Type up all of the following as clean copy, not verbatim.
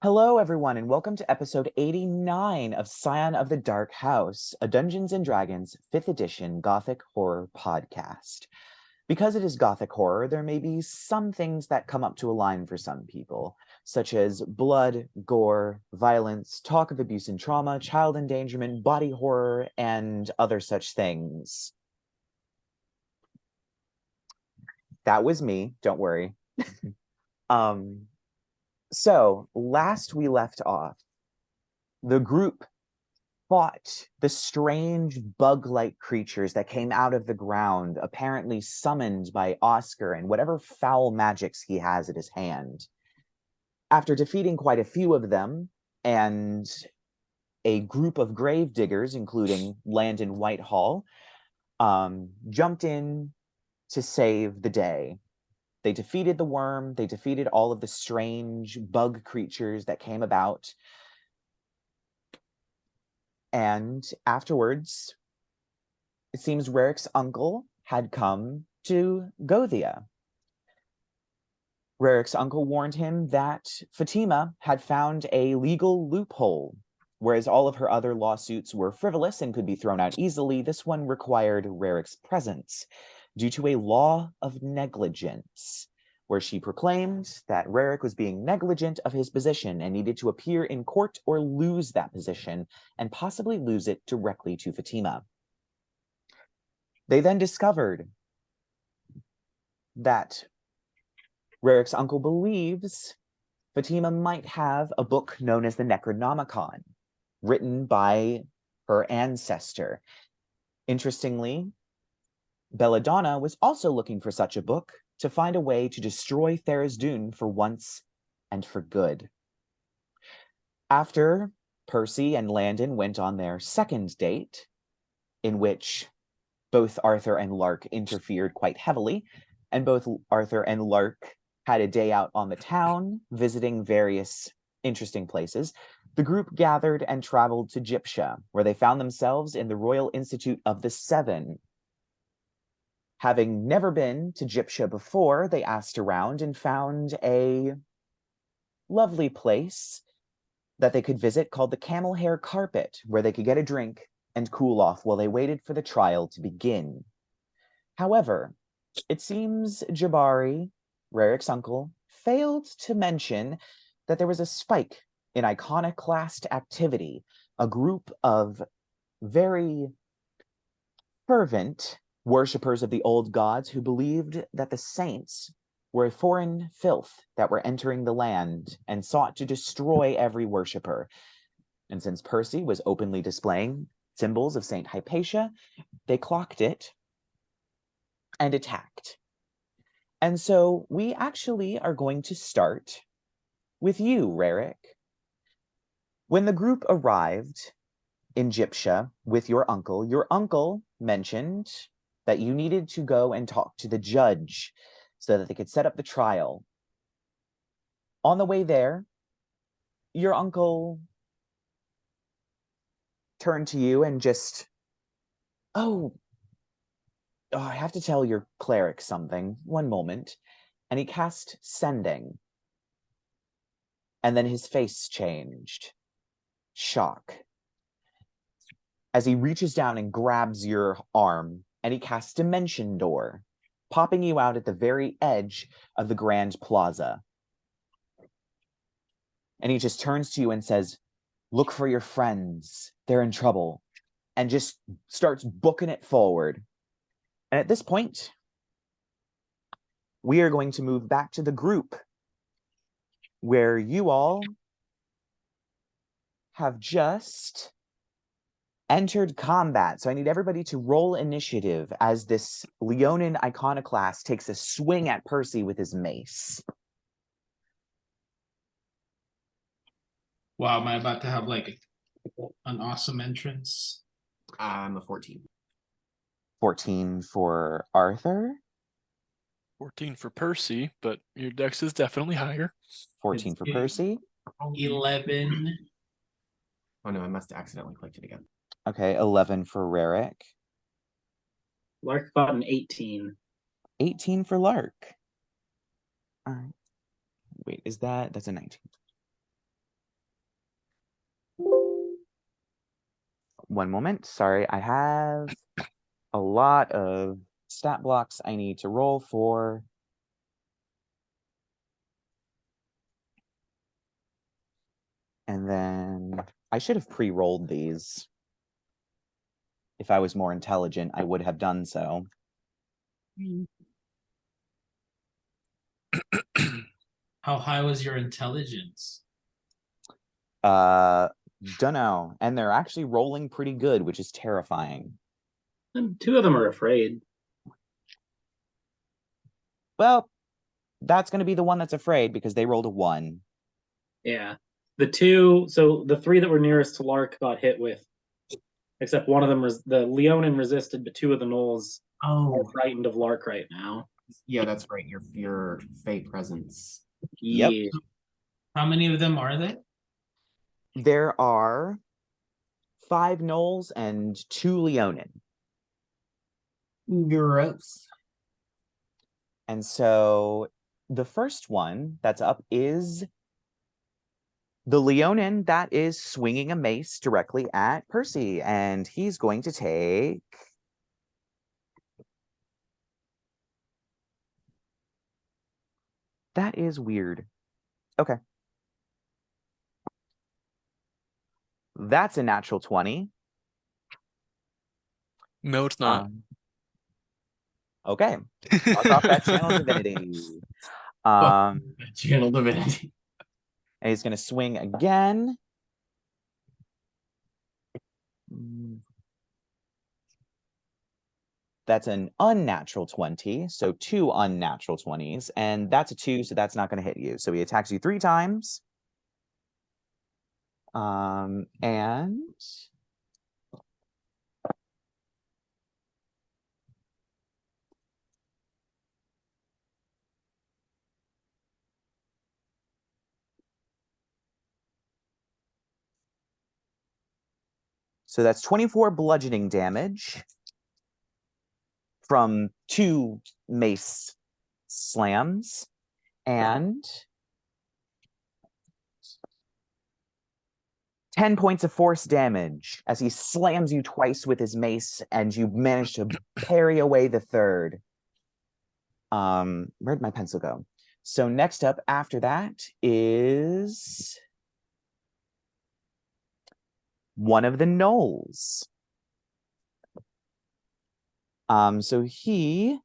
Hello, everyone, and welcome to episode 89 of Scion of the Dark House, a Dungeons & Dragons 5th edition Gothic horror podcast. Because it is Gothic horror, there may be some things that come up to a line for some people, such as blood, gore, violence, talk of abuse and trauma, child endangerment, body horror, and other such things. That was me, don't worry. So, last we left off, the group fought the strange bug-like creatures that came out of the ground, apparently summoned by Oscar and whatever foul magics he has at his hand. After defeating quite a few of them, and a group of grave diggers, including Landon Whitehall, jumped in to save the day. They defeated the worm, they defeated all of the strange bug creatures that came about. And afterwards, it seems Rerek's uncle had come to Gothia. Rerek's uncle warned him that Fatima had found a legal loophole. Whereas all of her other lawsuits were frivolous and could be thrown out easily, this one required Rerek's presence due to a law of negligence, where she proclaimed that Rerek was being negligent of his position and needed to appear in court or lose that position, and possibly lose it directly to Fatima. They then discovered that Rerek's uncle believes Fatima might have a book known as the Necronomicon, written by her ancestor. Interestingly, Belladonna was also looking for such a book to find a way to destroy Tharizdun for once and for good. After Percy and Landon went on their second date, in which both Arthur and Lark interfered quite heavily, and both Arthur and Lark had a day out on the town, visiting various interesting places, the group gathered and traveled to Gyptia, where they found themselves in the Royal Institute of the Seven. Having never been to Gyptia before, they asked around and found a lovely place that they could visit called the Camel Hair Carpet, where they could get a drink and cool off while they waited for the trial to begin. However, it seems Jibari, Rerek's uncle, failed to mention that there was a spike in Iconoclast activity, a group of very fervent worshippers of the old gods who believed that the saints were a foreign filth that were entering the land and sought to destroy every worshipper. And since Percy was openly displaying symbols of Saint Hypatia, they clocked it and attacked. And so we actually are going to start with you, Rerek. When the group arrived in Gyptia with your uncle mentioned that you needed to go and talk to the judge so that they could set up the trial. On the way there, your uncle turned to you and just, oh, I have to tell your cleric something. One moment. And he cast Sending. And then his face changed. Shock. As he reaches down and grabs your arm, and he casts Dimension Door, popping you out at the very edge of the Grand Plaza. And he just turns to you and says, look for your friends. They're in trouble. And just starts booking it forward. And at this point, we are going to move back to the group where you all have just entered combat. So I need everybody to roll initiative as this Leonin iconoclast takes a swing at Percy with his mace. Wow, am I about to have like an awesome entrance? I'm a 14. 14 for Arthur. 14 for Percy, but your dex is definitely higher. 14 for Percy. 11. Oh no, I must have accidentally clicked it again. Okay, 11 for Rerek. Lark got an 18. 18 for Lark. All right. Wait, that's a 19. one moment. Sorry, I have a lot of stat blocks I need to roll for. And then I should have pre-rolled these. If I was more intelligent, I would have done so. How high was your intelligence? Dunno. And they're actually rolling pretty good, which is terrifying. And two of them are afraid. Well, that's going to be the one that's afraid because they rolled a 1. Yeah. The two, so the three that were nearest to Lark got hit with, except one of them, the Leonin resisted, but two of the gnolls are Oh, frightened of Lark right now. yeah, that's right. Your Fey presence. Yep. Yeah. How many of them are there? There are 5 gnolls and 2 Leonin. Gross. And so the first one that's up is the Leonin that is swinging a mace directly at Percy. And he's going to take... That is weird. Okay. That's a natural 20. No, it's not. Okay. Mark off that channel divinity. Channel divinity. And he's going to swing again. That's an unnatural 20. So 2 unnatural 20s. And that's a 2, so that's not going to hit you. So he attacks you 3 times. And so that's 24 bludgeoning damage from 2 mace slams. And 10 points of force damage as he slams you twice with his mace, and you manage to parry away the third. Where'd my pencil go? So next up after that is one of the gnolls. So he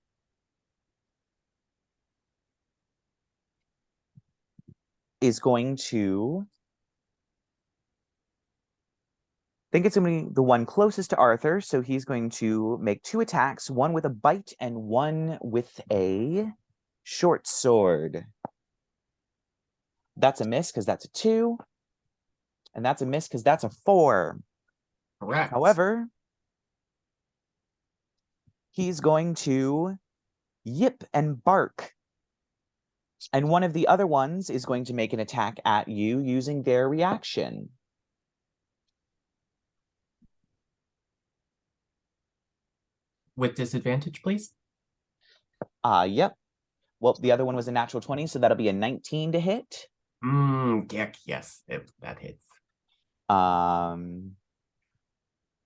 is going to... I think it's going to be the one closest to Arthur, so he's going to make 2 attacks, one with a bite and one with a short sword. That's a miss because that's a 2. And that's a miss because that's a 4. Correct. However, he's going to yip and bark. And one of the other ones is going to make an attack at you using their reaction. With disadvantage, please. Yep. Well, the other one was a natural 20, so that'll be a 19 to hit. Yes, that hits.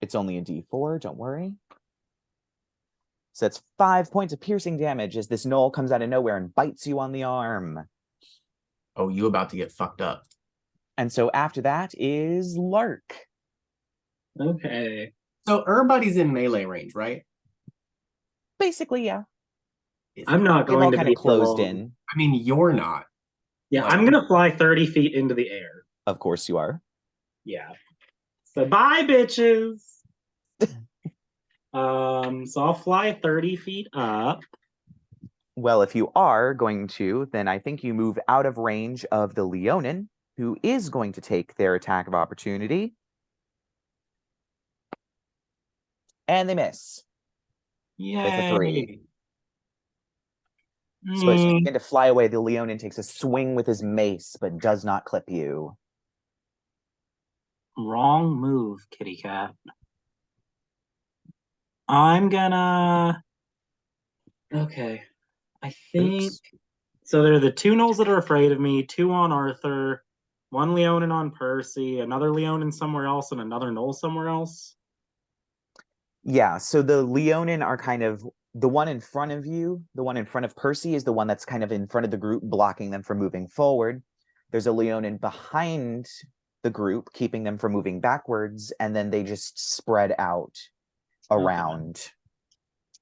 It's only a D4, don't worry. So that's 5 points of piercing damage as this gnoll comes out of nowhere and bites you on the arm. Oh, you about to get fucked up. And so after that is Lark. Okay. So everybody's in melee range, right? Basically, yeah. I'm not They've all going to kind be of closed alone. in. I mean, you're not. Yeah, Like- I'm going to fly 30 feet into the air. Of course you are. Yeah. So bye, bitches. So I'll fly 30 feet up. Well, if you are going to, then I think you move out of range of the Leonin, who is going to take their attack of opportunity. And they miss. Yay. With a 3. So as you begin to fly away, the Leonin takes a swing with his mace, but does not clip you. Wrong move, kitty cat. I'm gonna... Okay. I think... Oops. So there are the 2 gnolls that are afraid of me, 2 on Arthur, 1 Leonin on Percy, another Leonin somewhere else, and another gnoll somewhere else. Yeah, so the Leonin are kind of the one in front of you, the one in front of Percy is the one that's kind of in front of the group, blocking them from moving forward. There's a Leonin behind the group, keeping them from moving backwards, and then they just spread out around.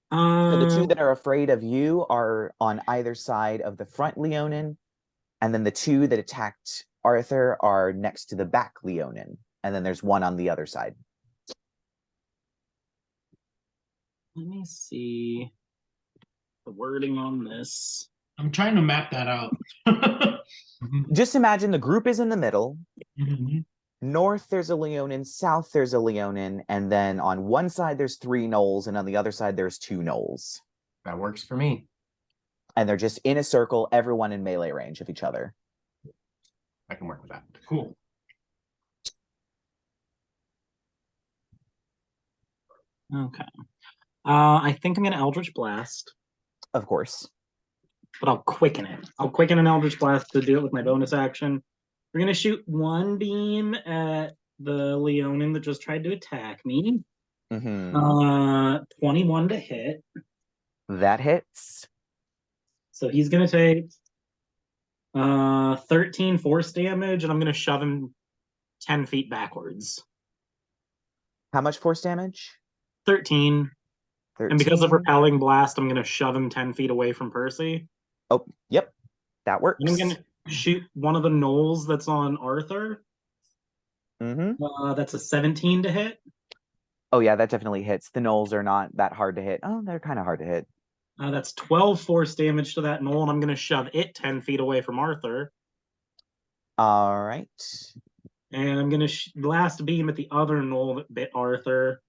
So the two that are afraid of you are on either side of the front Leonin, and then the two that attacked Arthur are next to the back Leonin, and then there's one on the other side. Let me see the wording on this. I'm trying to map that out. Just imagine the group is in the middle. Mhm. North, there's a Leonin. South, there's a Leonin. And then on one side, there's 3 gnolls. And on the other side, there's 2 gnolls. That works for me. And they're just in a circle, everyone in melee range of each other. I can work with that. Cool. Okay. I think I'm going to Eldritch Blast, Of course. but I'll quicken it. I'll quicken an Eldritch Blast to do it with my bonus action. We're going to shoot one beam at the Leonin that just tried to attack me. 21 to hit. That hits. So he's going to take 13 force damage, and I'm going to shove him 10 feet backwards. How much force damage? 13. 13. And because of Repelling Blast, I'm going to shove him 10 feet away from Percy. Oh, yep. That works. And I'm going to shoot one of the gnolls that's on Arthur. That's a 17 to hit. Oh, yeah, that definitely hits. The gnolls are not that hard to hit. Oh, they're kind of hard to hit. That's 12 force damage to that gnoll, and I'm going to shove it 10 feet away from Arthur. All right. And I'm going to blast beam at the other gnoll that bit Arthur.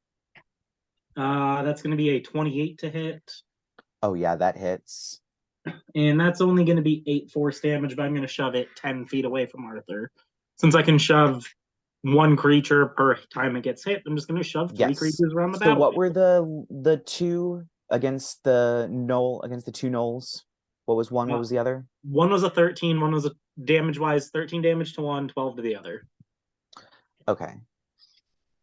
That's going to be a 28 to hit. Oh, yeah, that hits. And that's only going to be 8 force damage, but I'm going to shove it 10 feet away from Arthur. Since I can shove one creature per time it gets hit, I'm just going to shove 3 creatures around the So battle. what were the two against the gnoll, against the 2 gnolls? What was one? What was the other? One was a 13, one was a damage-wise 13 damage to one, 12 to the other. Okay.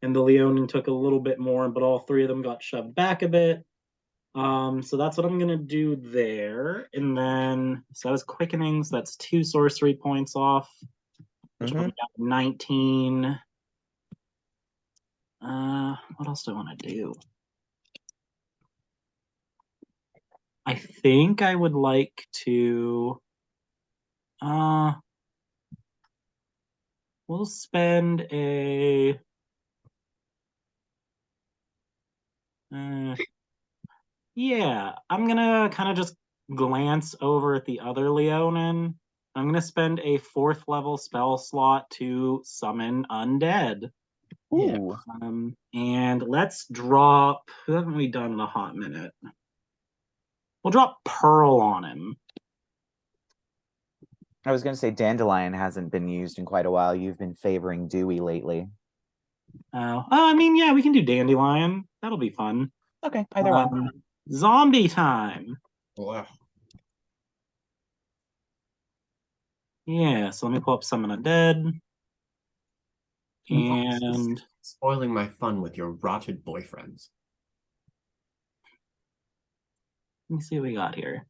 And the Leonin took a little bit more, but all 3 of them got shoved back a bit. So that's what I'm going to do there. And then, so that was quickening, so that's 2 sorcery points off. Which will be 19. What else do I want to do? I think I would like to we'll spend a yeah, I'm gonna kind of just glance over at the other Leonin. I'm gonna spend a 4th level spell slot to summon undead. Ooh. And let's drop, who haven't we done in a hot minute? We'll drop Pearl on him. I was going to say Dandelion hasn't been used in quite a while. You've been favoring Dewey lately. I mean, yeah, we can do Dandelion. That'll be fun. Okay, either one. Zombie time. Wow. Yeah, so let me pull up Summon Undead. And Spoiling my fun with your rotted boyfriends. let me see what we got here.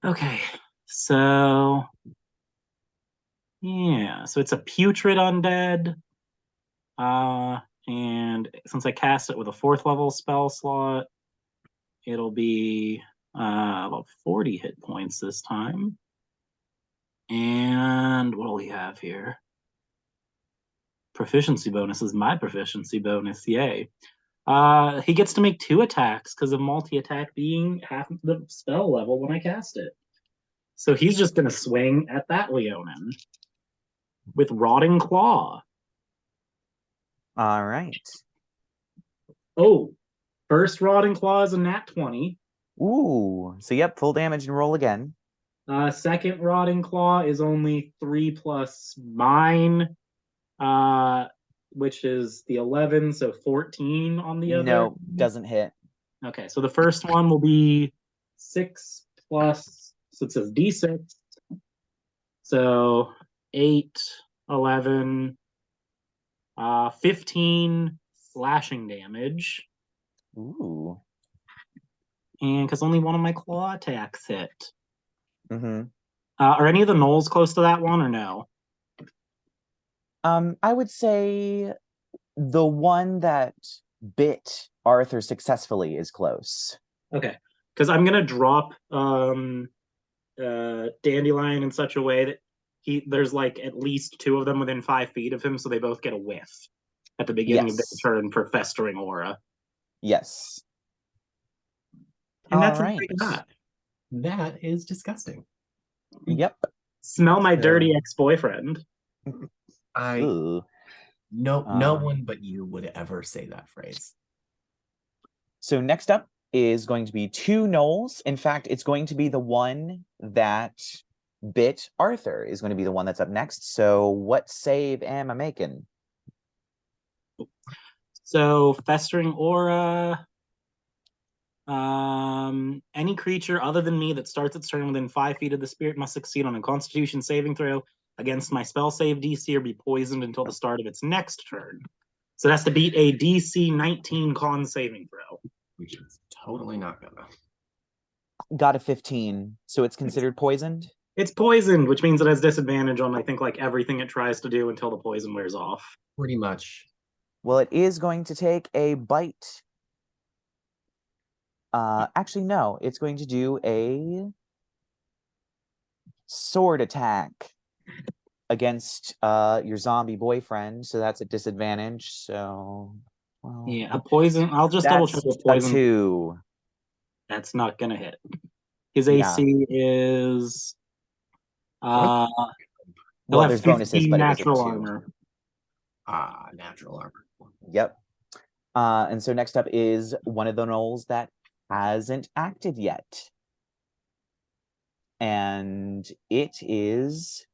Okay, so yeah, so it's a putrid undead. And since I cast it with a 4th level spell slot, it'll be about 40 hit points this time. And what do we have here? Proficiency bonus is my proficiency bonus, yay. He gets to make 2 attacks because of multi-attack being half of the spell level when I cast it. So he's just going to swing at that Leonin with Rotting Claw. All right. Oh, first Rotting Claw is a nat 20. Ooh. So, yep, full damage and roll again. Second Rotting Claw is only 3 plus mine, which is the 11, so 14 on the other. No, doesn't hit. Okay, so the first one will be 6 plus, so it says D6. So 8, 11, 15 slashing damage. Ooh. And because only one of my claw attacks hit. Mm-hmm. Are any of the gnolls close to that one or no? I would say the one that bit Arthur successfully is close. Okay. Because I'm gonna drop Dandelion in such a way that there's like at least two of them within 5 feet of him, so they both get a whiff at the beginning of their Yes. turn for festering aura. Yes. And that's All what I right. got. That is disgusting. Yep. Smell my So- dirty ex-boyfriend. Ooh. No one but you would ever say that phrase. So next up is going to be 2 gnolls. In fact, it's going to be the one that bit Arthur is going to be the one that's up next. So what save am I making? So festering aura. Any creature other than me that starts its turn within 5 feet of the spirit must succeed on a Constitution saving throw against my spell save DC or be poisoned until the start of its next turn. So it has to beat a DC 19 con saving throw. Which is totally not gonna. Got a 15. So it's considered poisoned? It's poisoned, which means it has disadvantage on, I think, like everything it tries to do until the poison wears off. Pretty much. Well, it is going to take a bite. Actually, no. It's going to do a sword attack against your zombie boyfriend. So that's a disadvantage. So, well, Yeah, a poison. I'll just double check that's the poison. a 2. That's not gonna hit. His Yeah. AC is Well, he'll have there's bonuses, 15 but it is a natural 2. armor. Natural armor. Yep. And so next up is one of the gnolls that hasn't acted yet. And it is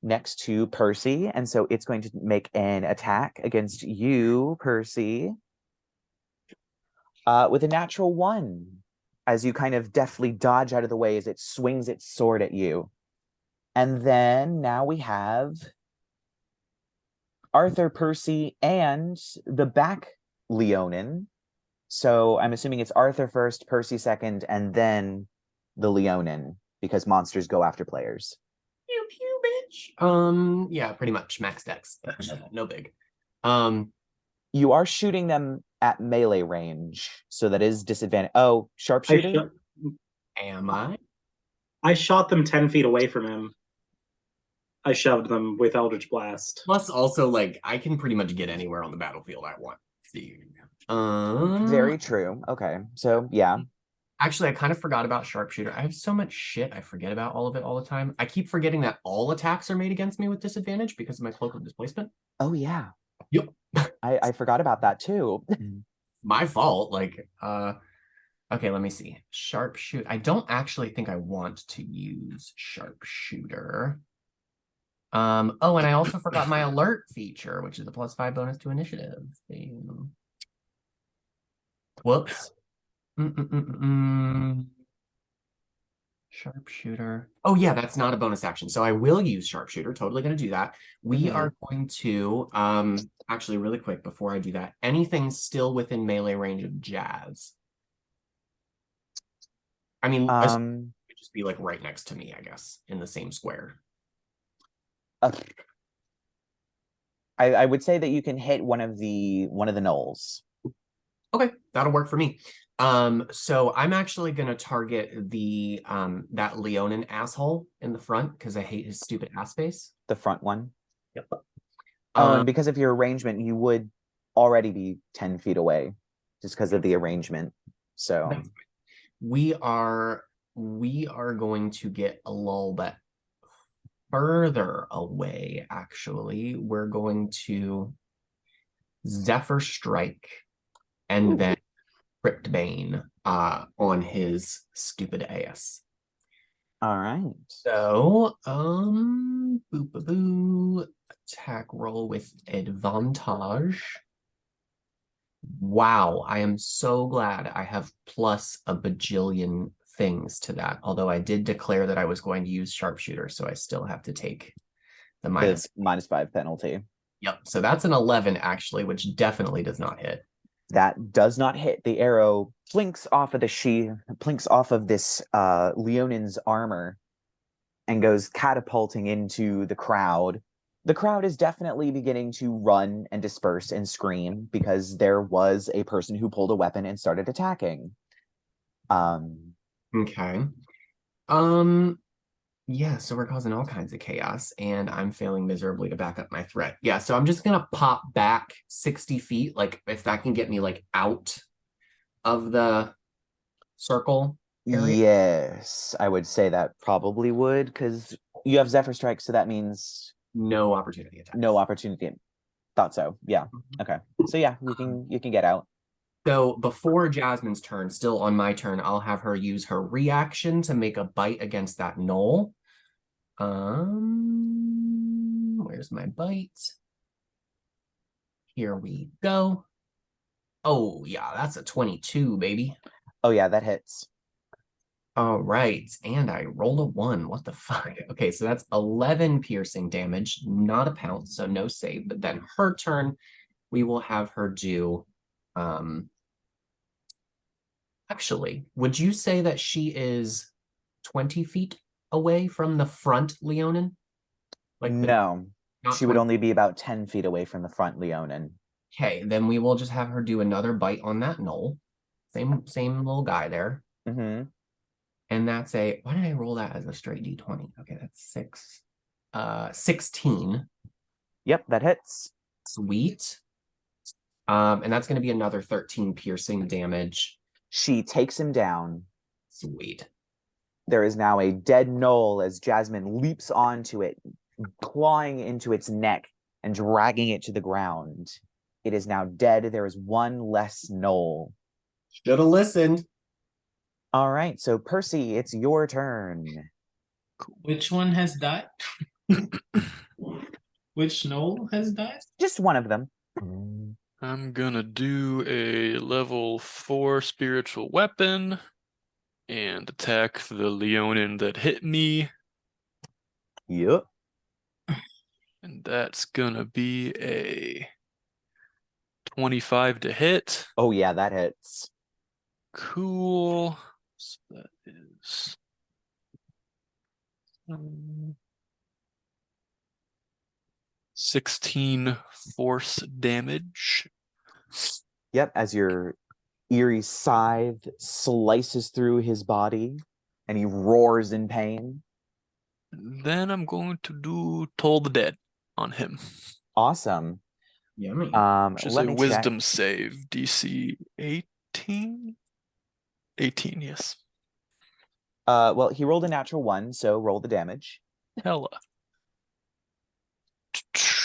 next to Percy. And so it's going to make an attack against you, Percy, with a natural 1. As you kind of deftly dodge out of the way as it swings its sword at you. And then now we have Arthur, Percy, and the back Leonin. So I'm assuming it's Arthur first, Percy second, and then the Leonin, because monsters go after players. Pew pew, bitch. Yeah, pretty much. Max dex. No big. You are shooting them at melee range, so that is disadvantage. Oh, sharpshooter? Am I? I shot them 10 feet away from him. I shoved them with Eldritch Blast. Plus, also, like, I can pretty much get anywhere on the battlefield I want. See. Very true. Okay, so yeah. Actually, I kind of forgot about sharpshooter. I have so much shit. I forget about all of it all the time. I keep forgetting that all attacks are made against me with disadvantage because of my cloak of displacement. Oh yeah. Yep. I forgot about that too. My fault. Like, okay, let me see. Sharpshooter. I don't actually think I want to use sharpshooter. Oh, and I also forgot my alert feature, which is a +5 bonus to initiative. Whoops. Sharpshooter. Oh yeah, that's not a bonus action. So I will use sharpshooter. Totally going to do that. We are going to actually really quick before I do that. Anything still within melee range of Jazz? I mean, it could just be like right next to me, I guess, in the same square. I would say that you can hit one of the gnolls. Okay, that'll work for me. So I'm actually gonna target the that Leonin asshole in the front because I hate his stupid ass face. The front one. Yep. Oh, and because of your arrangement, you would already be 10 feet away, just because of the arrangement. So we are going to get a little bit further away. Actually, we're going to Zephyr Strike, and then Cryptbane on his stupid ass. all right. So, boo, attack roll with advantage. Wow, I am so glad I have plus a bajillion things to that. Although I did declare that I was going to use sharpshooter, so I still have to take the -5 penalty. Yep, so that's an 11 actually, which definitely does not hit. That does not hit. The arrow plinks off of this Leonin's armor and goes catapulting into the crowd. The crowd is definitely beginning to run and disperse and scream because there was a person who pulled a weapon and started attacking. Okay. Yeah, so we're causing all kinds of chaos, and I'm failing miserably to back up my threat. Yeah, so I'm just gonna pop back 60 feet, like if that can get me like out of the circle area. Yes, I would say that probably would, because you have Zephyr Strike, so that means No opportunity attack. no opportunity. Thought so. Yeah. Okay. So yeah, you can get out. So before Jasmine's turn, still on my turn, I'll have her use her reaction to make a bite against that knoll. Where's my bite? Here we go. Oh yeah, that's a 22, baby. Oh yeah, that hits. All right, and I rolled a 1. What the fuck? Okay, so that's 11 piercing damage, not a pounce, so no save. But then her turn, we will have her do. Actually, would you say that she is 20 feet away from the front Leonin? No, not she would 20. only be about 10 feet away from the front Leonin. Okay, then we will just have her do another bite on that knoll. Same little guy there. Mm-hmm. And that's a, why did I roll that as a straight D20? Okay, that's 16. Yep, that hits. Sweet. And that's going to be another 13 piercing damage. She takes him down. Sweet. There is now a dead knoll as Jasmine leaps onto it, clawing into its neck and dragging it to the ground. It is now dead. There is one less knoll. Should have listened. All right, so Percy, it's your turn. Which one has died? Which knoll has died? Just one of them. I'm gonna do a level 4 spiritual weapon and attack the Leonin that hit me. Yep. And that's gonna be a 25 to hit. Oh yeah, that hits. Cool. So that is 16 force damage. Yep, as your eerie scythe slices through his body and he roars in pain. Then I'm going to do Toll the Dead on him. Awesome. Yummy. Which is Let a me wisdom check. save. DC 18? 18, yes. Well, he rolled a natural 1, so roll the damage. Hella.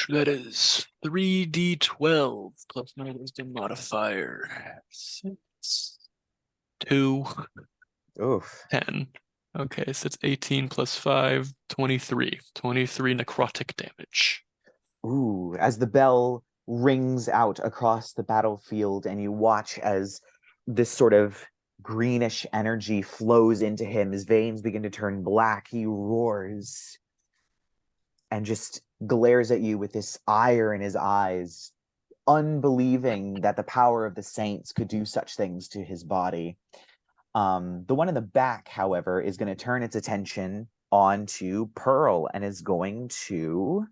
That is 3d12 plus my wisdom modifier. 6, 2, Oof. 10. Okay, so it's 18 plus 5, 23. 23 necrotic damage. Ooh, as the bell rings out across the battlefield and you watch as this sort of greenish energy flows into him, his veins begin to turn black, he roars and just glares at you with this ire in his eyes, unbelieving that the power of the saints could do such things to his body. The one in the back, however, is going to turn its attention onto Pearl and is going to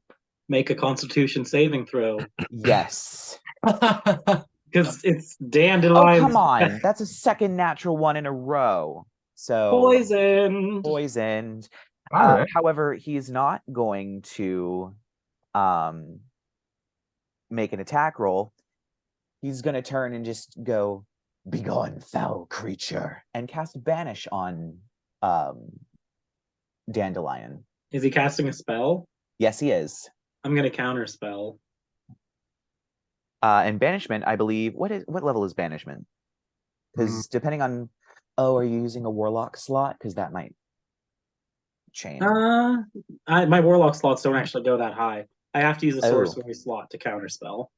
Make a Constitution saving throw yes. because it's Oh, dandelion. come on. That's a second natural 1 in a row. So Poisoned. poisoned. All right. However, he's not going to make an attack roll. He's going to turn and just go, "Begone, foul creature," and cast Banish on Dandelion. Is he casting a spell? Yes, he is. I'm gonna counter spell. And Banishment, I believe, what level is Banishment? Because depending on, are you using a Warlock slot? Because that might change. My Warlock slots don't actually go that high. I have to use a Oh. sorcery slot to counter spell.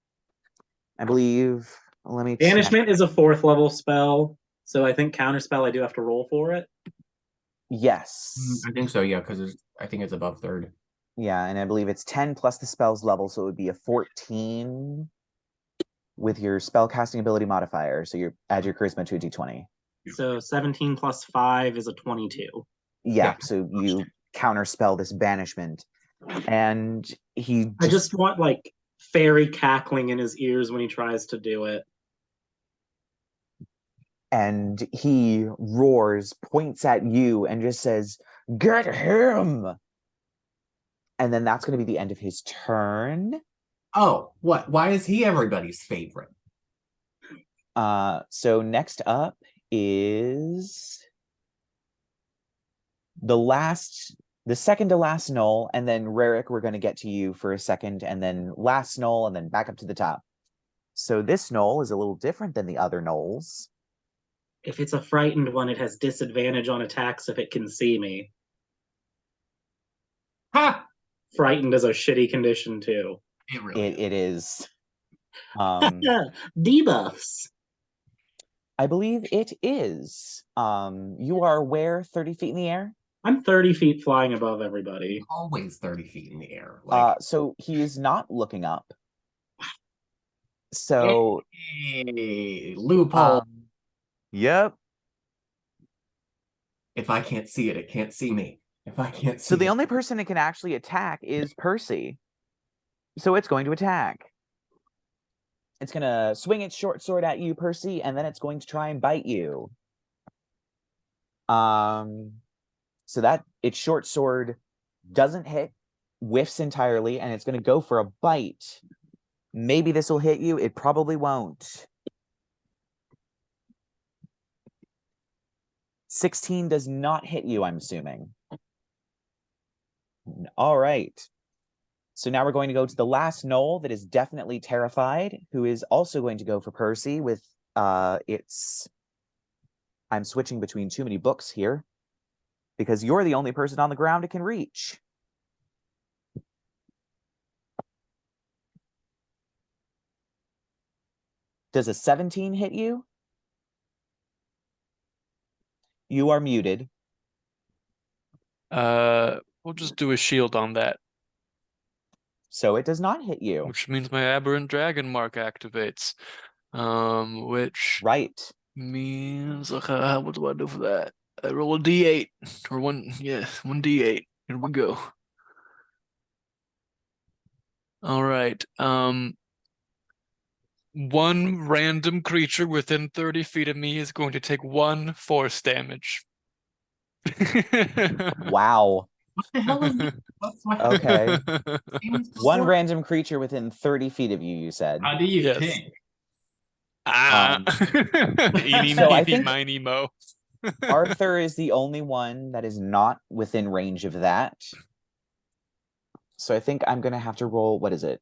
I believe, let me check. Banishment is a 4th level spell, so I think counter spell I do have to roll for it. Yes. I think so, yeah, because I think it's above 3rd. Yeah, and I believe it's 10 plus the spell's level, so it would be a 14. with your spellcasting ability modifier. So you add your charisma to a d20. So 17 plus 5 is a 22. Yeah, so you counterspell this banishment. And he I just want like fairy cackling in his ears when he tries to do it. And he roars, points at you, and just says, "Get him!" And then that's going to be the end of his turn. Oh, what? Why is he everybody's favorite? So next up is the second to last Null, and then Rerek, we're going to get to you for a second, and then last Null, and then back up to the top. So this Null is a little different than the other Nulls. If it's a frightened one, it has disadvantage on attacks if it can see me. Ha! Frightened is a shitty condition too. It really is. It is. Debuffs. I believe it is. You are where? 30 feet in the air? I'm 30 feet flying above everybody. Always 30 feet in the air. Like, So he is not looking up. So hey, loophole. Yep. If I can't see it, it can't see me. If I can't see So the it. only person it can actually attack is Percy. So it's going to attack. It's going to swing its short sword at you, Percy, and then it's going to try and bite you. So that its short sword doesn't hit, whiffs entirely, and it's going to go for a bite. Maybe this will hit you. It probably won't. 16 does not hit you, I'm assuming. All right. So now we're going to go to the last Knoll that is definitely terrified, who is also going to go for Percy with its... I'm switching between too many books here, because you're the only person on the ground it can reach. Does a 17 hit you? You are muted. We'll just do a shield on that, So it does not hit you. which means my aberrant dragon mark activates. Which Right. means what do I do for that? I roll a d8 or one d8. Here we go. All right. One random creature within 30 feet of me is going to take 1 force damage. Wow. What the hell is this? What's my Okay. Seems One before- random creature within 30 feet of you, you said. How do you Yes. pick? Eeny, So I meeny, think- miny, mo. Arthur is the only one that is not within range of that. So I think I'm going to have to roll, what is it?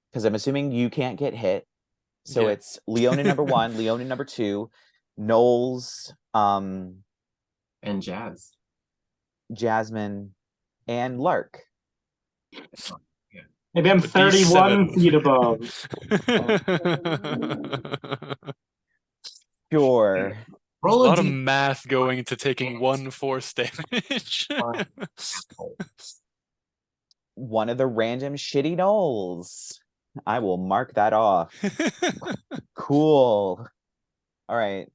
Because I'm assuming you can't get hit. So Yeah. it's Leona number 1, Leona number 2, Knowles, And Jazz. Jasmine, and Lark. Maybe I'm 31 D7. feet above. Sure. There's a Roll a lot of D. math going into taking 1 force damage. One of the random shitty Knowles. I will mark that off. Cool. All right.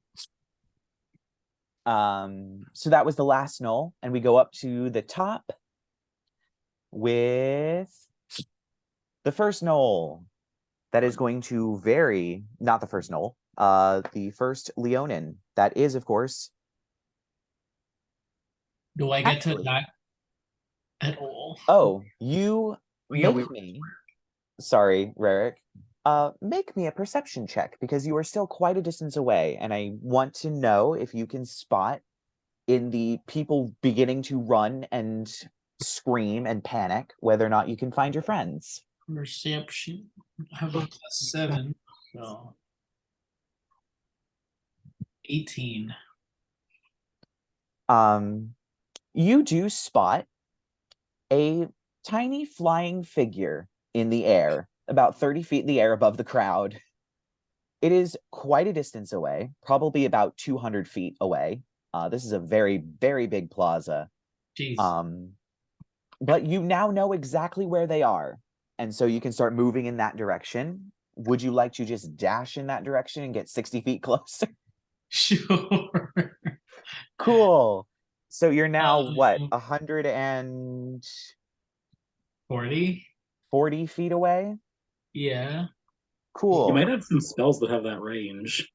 So that was the last Knoll, and we go up to the top with the first Knoll. That is going to vary, not the first Knoll, the first Leonin. That is, of course, Do I get to Actually- attack at all? oh, you Yeah, make me, sorry, Rerek, make me a perception check, because you are still quite a distance away, and I want to know if you can spot in the people beginning to run and scream and panic, whether or not you can find your friends. Perception. I have a +7, so 18. You do spot a tiny flying figure in the air, about 30 feet in the air above the crowd. It is quite a distance away, probably about 200 feet away. This is a very, very big plaza. Jeez. But you now know exactly where they are. And so you can start moving in that direction. would you like to just dash in that direction and get 60 feet closer? Sure. Cool. So you're now what, Um, 140 40? feet away? Yeah. Cool. You might have some spells that have that range.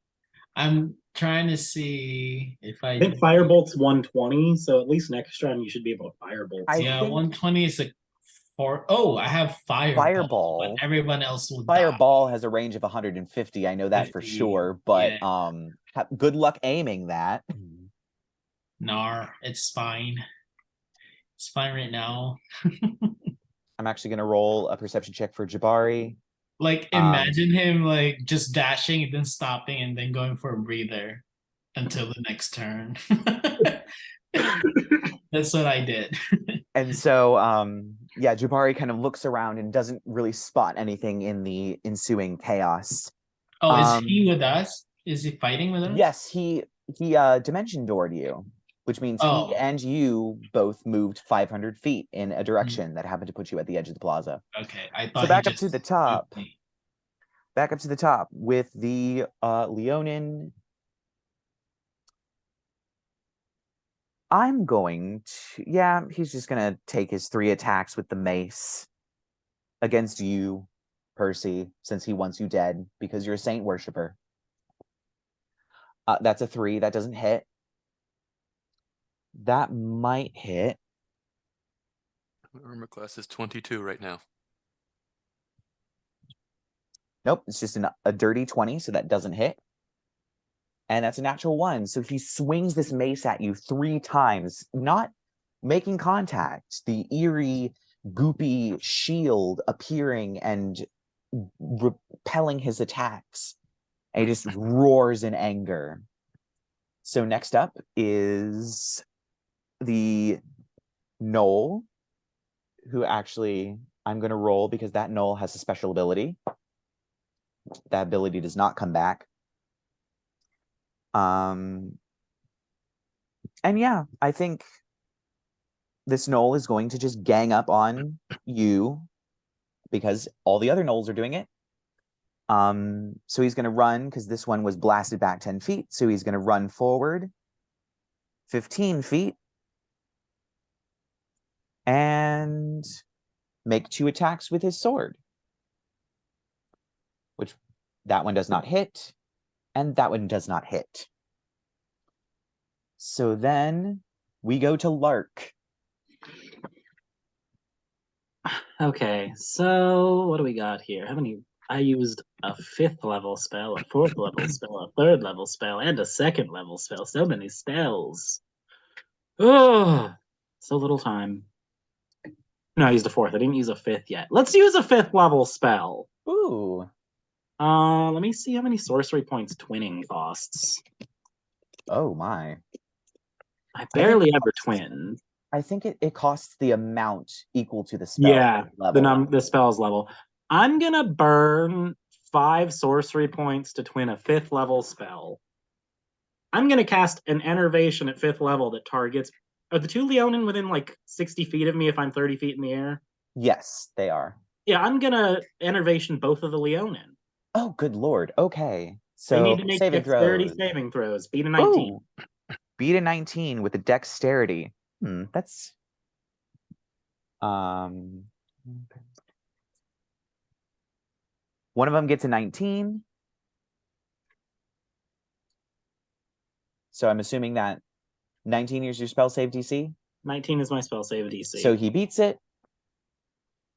I'm trying to see if I think Firebolt's 120, so at least next round you should be able to Firebolt. I Yeah, think 120 is a 4. Oh, I have Fireball. but everyone else will Fireball has a range of 150. I know that for 50, sure, but yeah. good luck aiming that. Nar, it's fine. It's fine right now. I'm actually gonna roll a perception check for Jibari. Like imagine him like just dashing and then stopping and then going for a breather until the next turn. That's what I did. And so yeah, Jibari kind of looks around and doesn't really spot anything in the ensuing chaos. Oh, is he with us? Is he fighting with us? Yes, he dimension doored you, which means he and you both moved 500 feet in a direction that happened to put you at the edge of the plaza. Okay, I thought So back up to the top. Back up to the top with the Leonin. I'm going to, yeah, he's just gonna take his 3 attacks with the mace against you, Percy, since he wants you dead because you're a saint worshiper. That's a 3. That doesn't hit. That might hit. Armor class is 22 right now. Nope, it's just a dirty 20, so that doesn't hit. And that's a natural 1. So he swings this mace at you 3 times, not making contact. The eerie, goopy shield appearing and repelling his attacks. And he just roars in anger. So next up is the Gnoll, who actually I'm going to roll because that Gnoll has a special ability. That ability does not come back. And yeah, I think this Gnoll is going to just gang up on you because all the other Gnolls are doing it. So he's going to run because this one was blasted back 10 feet. So he's going to run forward 15 feet and make 2 attacks with his sword, which that one does not hit and that one does not hit. So then we go to Lark. Okay, so what do we got here? How many? I used a 5th level spell, a 4th level spell, a 3rd level spell, and a 2nd level spell. So many spells. Oh, so little time. No, I used a 4th. I didn't use a 5th yet. Let's use a 5th level spell. Ooh. Let me see how many sorcery points twinning costs. Oh my. I barely ever twin. I think it costs the amount equal to the spell. Yeah, level. the spell's level. I'm gonna burn 5 sorcery points to twin a 5th level spell. I'm gonna cast an Enervation at 5th level that targets. Are the 2 Leonin within like 60 feet of me if I'm 30 feet in the air? Yes, they are. Yeah, I'm gonna Enervation both of the Leonin. Oh, good lord. Okay. So They need to make saving dexterity throws. saving throws. Beat a 19. Ooh. Beat a 19 with the dexterity. That's one of them gets a 19. So I'm assuming that 19 is your spell save DC. 19 is my spell save DC. So he beats it.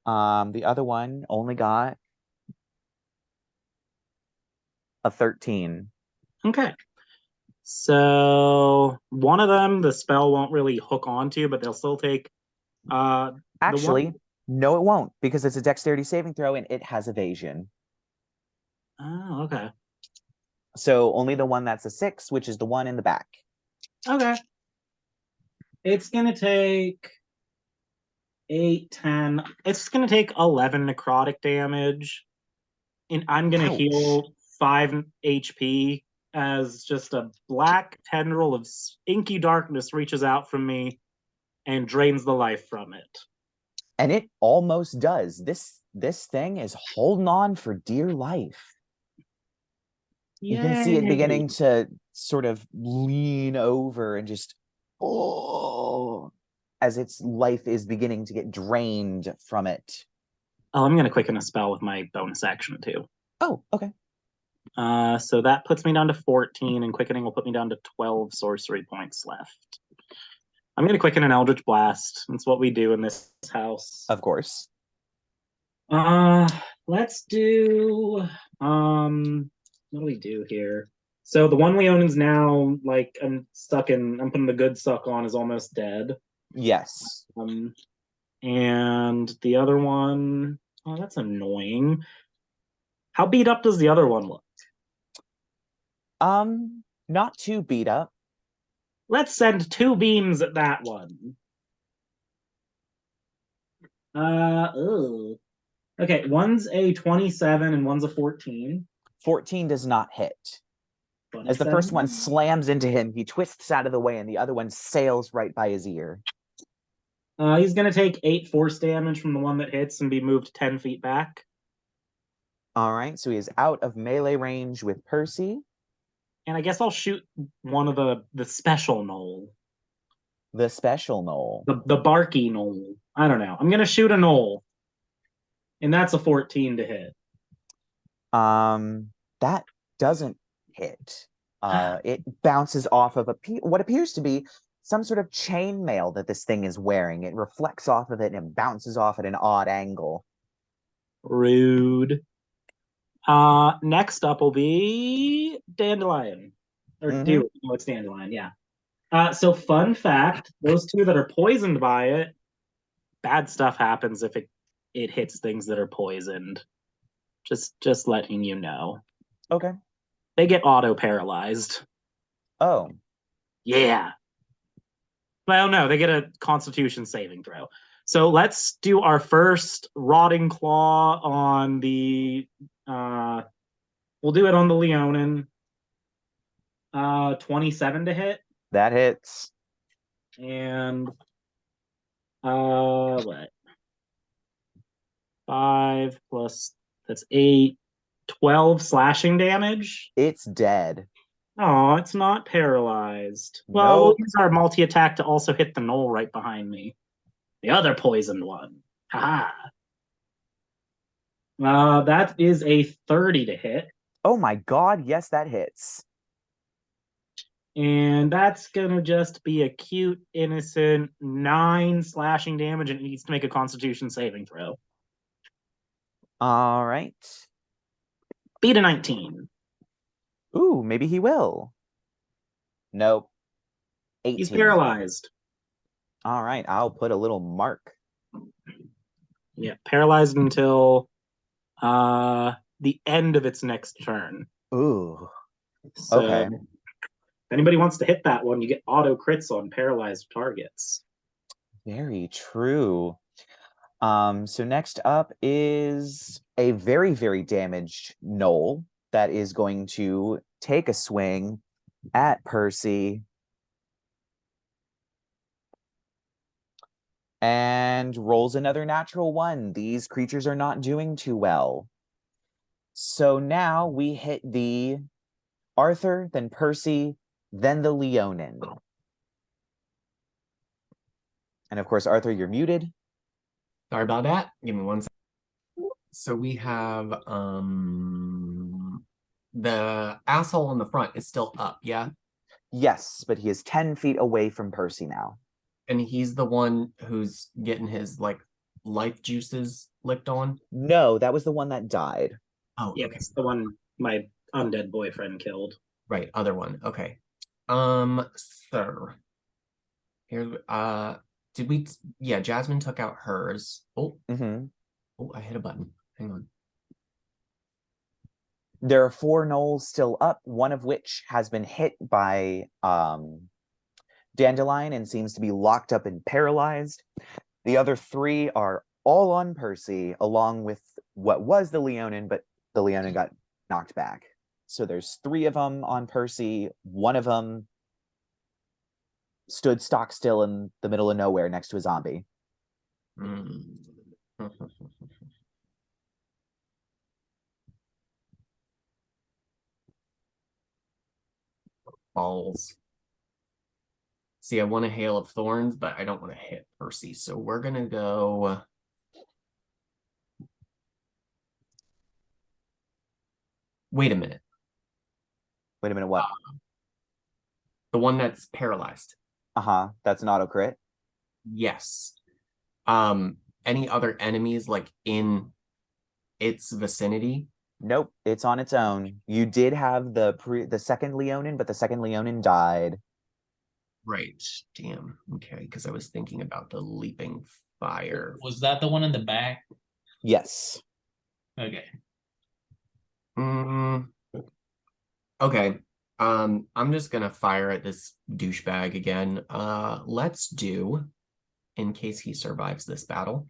The other one only got a 13. Okay. So one of them, the spell won't really hook onto, but they'll still take. Actually, no, it won't because it's a dexterity saving throw and it has evasion. Oh, okay. So only the one that's a 6, which is the one in the back. Okay. It's gonna take 8, 10. It's gonna take 11 necrotic damage, and I'm gonna heal 5 HP as just a black tendril of inky darkness reaches out from me and drains the life from it. And it almost does. This this thing is holding on for dear life. You can see it beginning to sort of lean over and just, as its life is beginning to get drained from it. Oh, I'm going to quicken a spell with my bonus action too. Oh, okay. So that puts me down to 14, and quickening will put me down to 12 sorcery points left. I'm going to quicken an Eldritch Blast. That's what we do in this house. Of course. Let's do, what do we do here? So the one Leonan's now, like, I'm putting the good suck on, is almost dead. Yes. And the other one, oh, that's annoying. How beat up does the other one look? Not too beat up. Let's send 2 beams at that one. Okay, one's a 27 and one's a 14. 14 does not hit. As the first one slams into him, he twists out of the way and the other one sails right by his ear. He's going to take 8 force damage from the one that hits and be moved 10 feet back. All right, so he is out of melee range with Percy. And I guess I'll shoot one of the special knoll. The special knoll. The barky knoll. I don't know. I'm going to shoot a knoll. And that's a 14 to hit. That doesn't hit. It bounces off of what appears to be some sort of chainmail that this thing is wearing. It reflects off of it and bounces off at an odd angle. Rude. Next up will be Dandelion. Or Dew. No, it's Dandelion, yeah. So fun fact, those 2 that are poisoned by it, bad stuff happens if it hits things that are poisoned. Just letting you know. Okay. They get auto-paralyzed. Oh. Yeah. Well, no, they get a Constitution saving throw. So let's do our first Rotting Claw on the... we'll do it on the Leonin. 27 to hit. That hits. And... what? 5 plus... That's 8. 12 slashing damage. It's dead. Oh, it's not paralyzed. Well, we'll use our multi-attack to also hit the knoll right behind me. The other poisoned one. Haha. That is a 30 to hit. Oh my god, yes, that hits. And that's gonna just be a cute, innocent 9 slashing damage, and it needs to make a Constitution saving throw. All right. Beat a 19. Ooh, maybe he will. Nope. 18. He's paralyzed. All right, I'll put a little mark. Yeah, paralyzed until the end of its next turn. Ooh. So, okay. if anybody wants to hit that one, you get auto crits on paralyzed targets. Very true. So next up is a very, very damaged knoll that is going to take a swing at Percy. And rolls another natural 1. These creatures are not doing too well. So now we hit the Arthur, then Percy, then the Leonin. And of course, Arthur, you're muted. Sorry about that. Give me 1 second. So we have the asshole in the front is still up, yeah? Yes, but he is 10 feet away from Percy now. And he's the one who's getting his like life juices licked on? No, that was the one that died. Oh, yeah, okay. it's the one my undead boyfriend killed. Right, other one. Okay. Sir. Here did we yeah, Jasmine took out hers. Oh. Oh, I hit a button. Hang on. There are 4 gnolls still up, one of which has been hit by Dandelion and seems to be locked up and paralyzed. The other 3 are all on Percy, along with what was the Leonin, but the Leonin got knocked back. So there's 3 of them on Percy. One of them stood stock still in the middle of nowhere next to a zombie. balls. See, I want a Hail of Thorns, but I don't want to hit Percy. So we're going to go... Wait a minute. Wait a minute, what? The one that's paralyzed. That's an auto crit. Yes. Any other enemies like in its vicinity? Nope, it's on its own. You did have the second Leonin, but the second Leonin died. Right. Damn. Okay, because I was thinking about the leaping fire. Was that the one in the back? Yes. Okay. Okay. I'm just gonna fire at this douchebag again. Let's do, in case he survives this battle,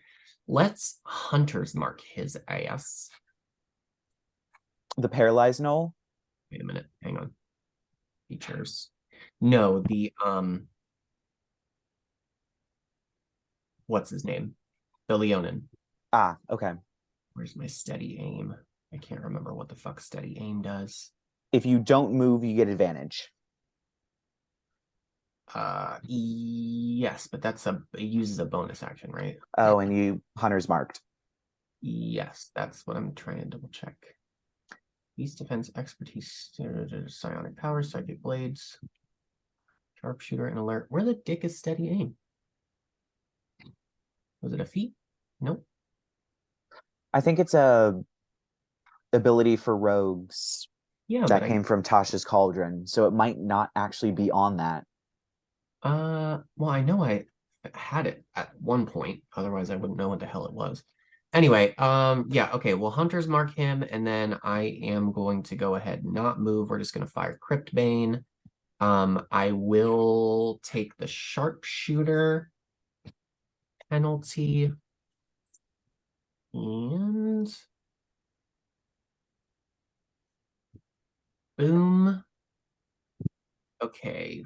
let's Hunter's Mark his ass. The paralyzed knoll? Wait a minute, hang on. Features. No, the what's his name? The Leonin. Okay. Where's my steady aim? I can't remember what the fuck steady aim does. If you don't move, you get advantage. Yes, but it uses a bonus action, right? Oh, and you Hunter's marked. Yes, that's what I'm trying to double check. Beast defense, expertise, psionic powers, psychic blades, sharpshooter, and alert. Where the dick is steady aim? Was it a feat? Nope. I think it's a ability for rogues Yeah, that came from Tasha's Cauldron, so it might not actually be on that. Well, I know I had it at one point, otherwise I wouldn't know what the hell it was. Anyway, yeah, okay, well, Hunter's Mark him, and then I am going to go ahead and not move. We're just going to fire Cryptbane. I will take the Sharpshooter penalty. And... boom. Okay,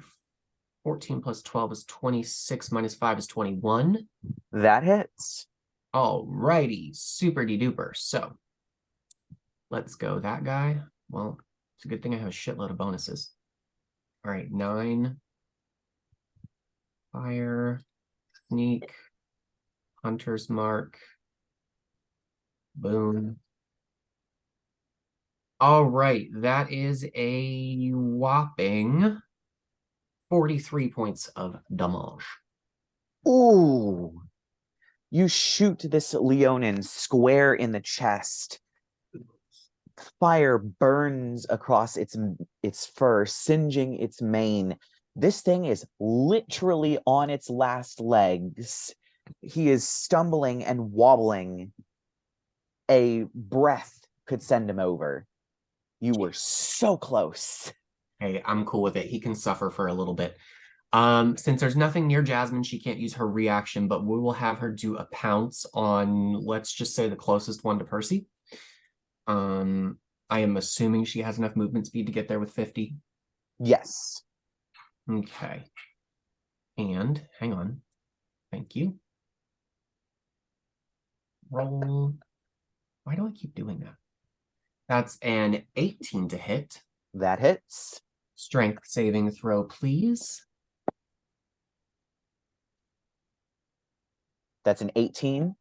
14 plus 12 is 26, minus 5 is 21. That hits. Alrighty, super de-duper. So, let's go that guy. Well, it's a good thing I have a shitload of bonuses. Alright, 9. Fire. Sneak. Hunter's Mark. Boom. Alright, that is a whopping 43 points of damage. Ooh. You shoot this Leonin square in the chest. Fire burns across its fur, singeing its mane. This thing is literally on its last legs. He is stumbling and wobbling. A breath could send him over. You were so close. Hey, I'm cool with it. He can suffer for a little bit. Since there's nothing near Jasmine, she can't use her reaction, but we will have her do a pounce on, let's just say, the closest one to Percy. I am assuming she has enough movement speed to get there with 50. Yes. Okay. And, hang on. Thank you. Roll. Why do I keep doing that? That's an 18 to hit. That hits. Strength saving throw, please. That's an 18.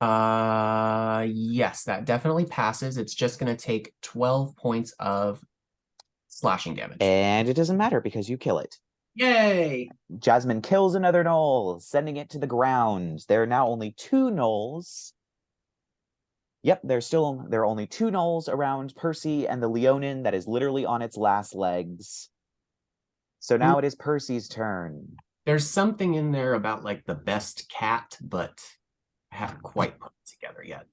Yes, that definitely passes. It's just going to take 12 points of slashing damage. And it doesn't matter because you kill it. Yay! Jasmine kills another gnoll, sending it to the ground. There are now only 2 gnolls. Yep, there are only 2 gnolls around Percy and the Leonin that is literally on its last legs. So now it is Percy's turn. There's something in there about like the best cat, but I haven't quite put it together yet.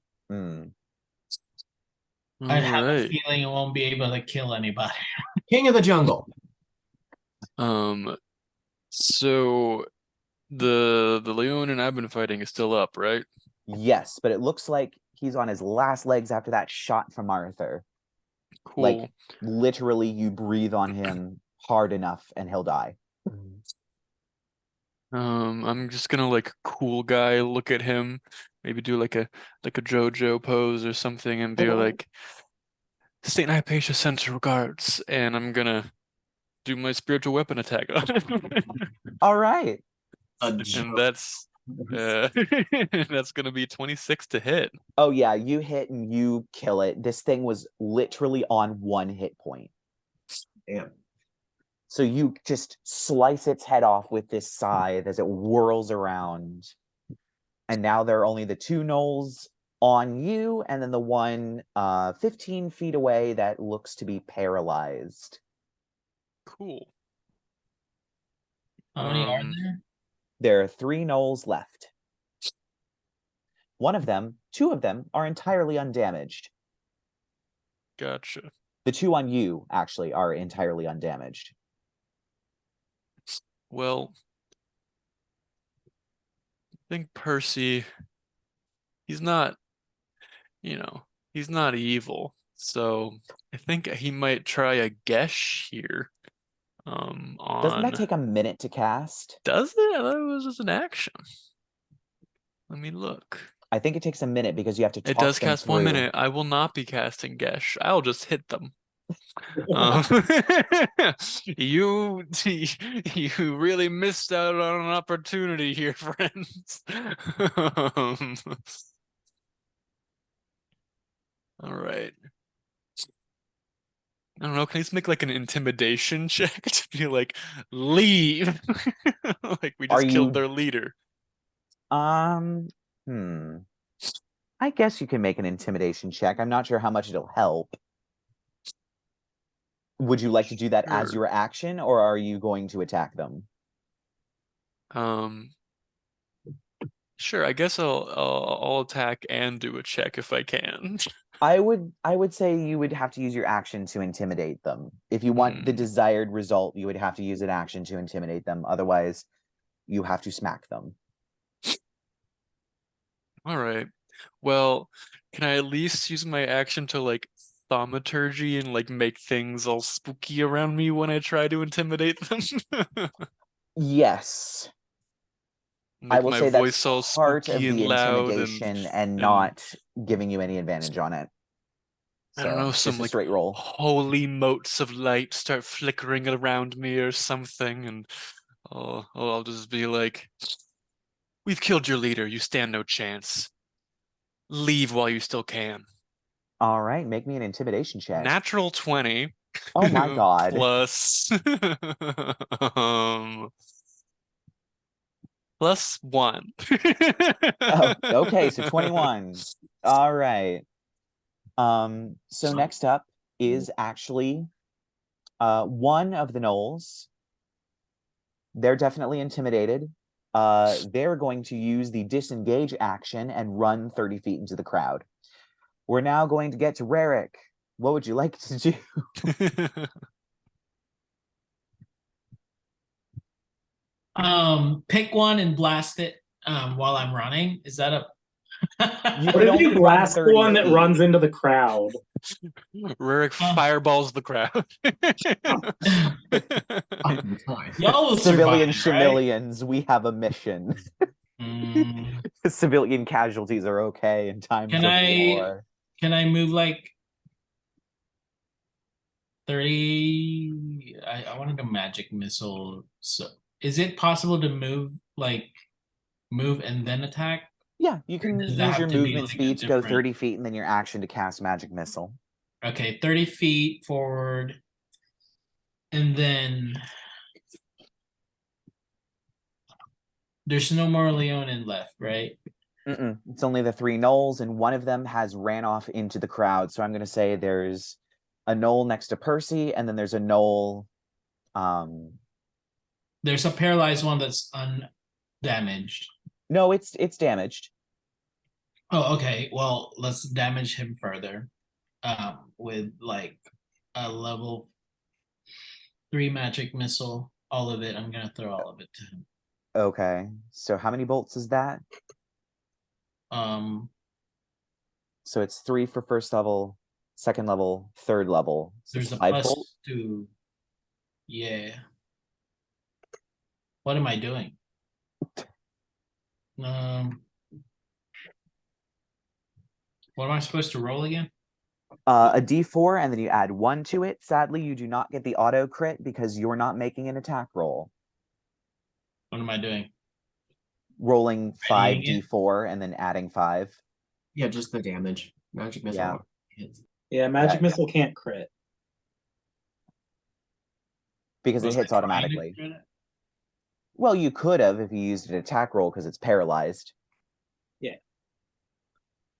I have a Alright. feeling it won't be able to kill anybody. King of the Jungle. So the Leonin I've been fighting is still up, right? Yes, but it looks like he's on his last legs after that shot from Arthur. Cool. Like, literally, you breathe on him hard enough and he'll die. I'm just gonna like cool guy look at him, maybe do like a JoJo pose or something and be like, Saint Hypatia sends her regards, and I'm gonna do my spiritual weapon attack on it. All right. And that's that's gonna be 26 to hit. Oh yeah, you hit and you kill it. This thing was literally on 1 hit point. Damn. So you just slice its head off with this scythe as it whirls around. And now there are only the 2 gnolls on you, and then the one 15 feet away that looks to be paralyzed. Cool. How many are there? There are 3 gnolls left. 2 of them are entirely undamaged. Gotcha. The 2 on you, actually, are entirely undamaged. Well, I think Percy, he's not, he's not evil. So I think he might try a Gesh here. Doesn't that take a minute to cast? Does it? I thought it was just an action. Let me look. I think it takes a minute because you have to talk It does them cast through. 1 minute. I will not be casting Gesh. I'll just hit them. You really missed out on an opportunity here, friends. All right. I don't know. Can you just make like an intimidation check to be like, leave? Like we just killed their leader. I guess you can make an intimidation check. I'm not sure how much it'll help. Would you like to do that as your action, or are you going to attack them? Sure. I guess I'll attack and do a check if I can. I would say you would have to use your action to intimidate them. If you want the desired result, you would have to use an action to intimidate them. Otherwise, you have to smack them. All right. Well, can I at least use my action to like thaumaturgy and like make things all spooky around me when I try to intimidate them? Yes. Make I will my say voice that's all part of spooky and the loud intimidation and not giving you any advantage on it. I don't know, some just a like straight roll. holy motes of light start flickering around me or something, and I'll just be like, "We've killed your leader. You stand no chance. Leave while you still can." All right, make me an intimidation check. Natural 20. Oh my god. Plus plus 1. Oh, okay, so 21. All right. So next up is actually one of the gnolls. They're definitely intimidated. They're going to use the disengage action and run 30 feet into the crowd. We're now going to get to Rerek. What would you like to do? Pick one and blast it while I'm running. Is that a What if you blast the one that runs into the crowd? Rerek fireballs the crowd. Y'all Civilian survive, Shemillians, we have a mission. Civilian casualties are okay in times of war. Can I move like 30? I wanted a magic missile. So is it possible to move and then attack? Yeah, you can use your movement speed to go 30 feet and then your action to cast magic missile. Okay, 30 feet forward. And then there's no more Leonin left, right? It's only the 3 gnolls, and one of them has ran off into the crowd. So I'm going to say there's a gnoll next to Percy, and then there's a gnoll. There's a paralyzed one that's undamaged. No, it's damaged. Oh, okay. Well, let's damage him further. With like a level 3 magic missile. All of it. I'm gonna throw all of it to him. Okay. So how many bolts is that? So it's 3 for first level, second level, third level. So there's a 5 plus bolts? 2. Yeah. What am I doing? What am I supposed to roll again? A D4, and then you add 1 to it. Sadly, you do not get the auto crit because you're not making an attack roll. What am I doing? Rolling Readying it? 5d4 and then adding 5. Yeah, just the damage. Magic missile Yeah. hits. Yeah, magic Yeah. missile can't crit. Because it Was hits I trying to automatically. crit it? Well, you could have if you used an attack roll because it's paralyzed.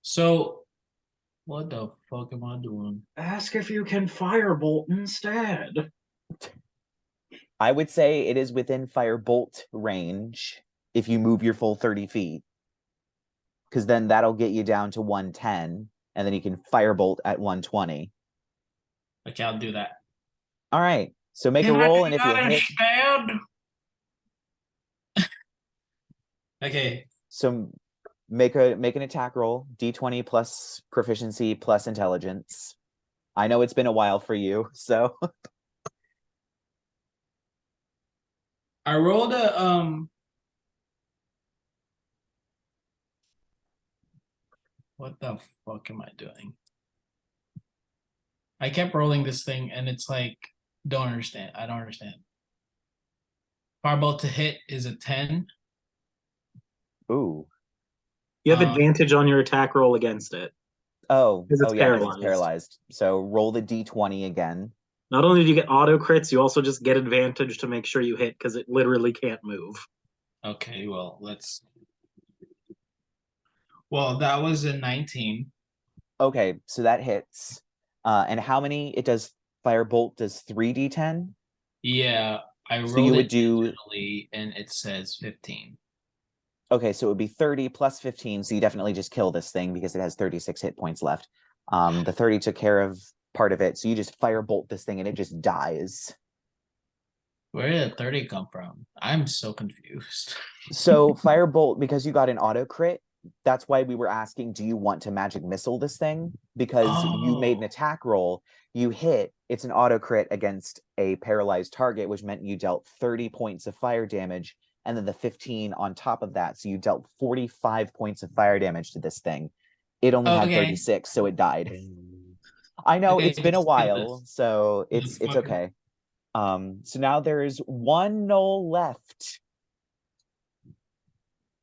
So, what the fuck am I doing? Ask if you can firebolt instead. I would say it is within firebolt range if you move your full 30 feet. Because then that'll get you down to 110, and then you can firebolt at 120. Okay, I'll do that. All right. So make Can a I roll, do and if you that hit, instead? Okay. so make an attack roll, D20 plus proficiency plus intelligence. I know it's been a while for you, so I rolled a what the fuck am I doing? I kept rolling this thing and it's like don't understand. I don't understand. Firebolt to hit is a 10. ooh. You have Uh, advantage on your attack roll against it. Oh, 'Cause it's yeah, because it's paralyzed. paralyzed. So roll the D20 again. Not only do you get auto crits, you also just get advantage to make sure you hit because it literally can't move. Okay, well, let's. Well, that was a 19. Okay, so that hits. And how many? It does firebolt does 3d10. Yeah, I So rolled you it would do digitally and it says 15. okay, so it would be 30 plus 15. So you definitely just kill this thing because it has 36 hit points left. The 30 took care of part of it, so you just firebolt this thing and it just dies. Where did 30 come from? I'm so confused. So firebolt, because you got an auto crit, that's why we were asking, do you want to magic missile this thing? Because you made an Oh. attack roll, you hit, it's an auto crit against a paralyzed target, which meant you dealt 30 points of fire damage, and then the 15 on top of that. So you dealt 45 points of fire damage to this thing. It only had Okay. 36, so it died. I know Okay, it's been a let's kill while, this. so it's Motherfucker. okay. So now there's one knoll left.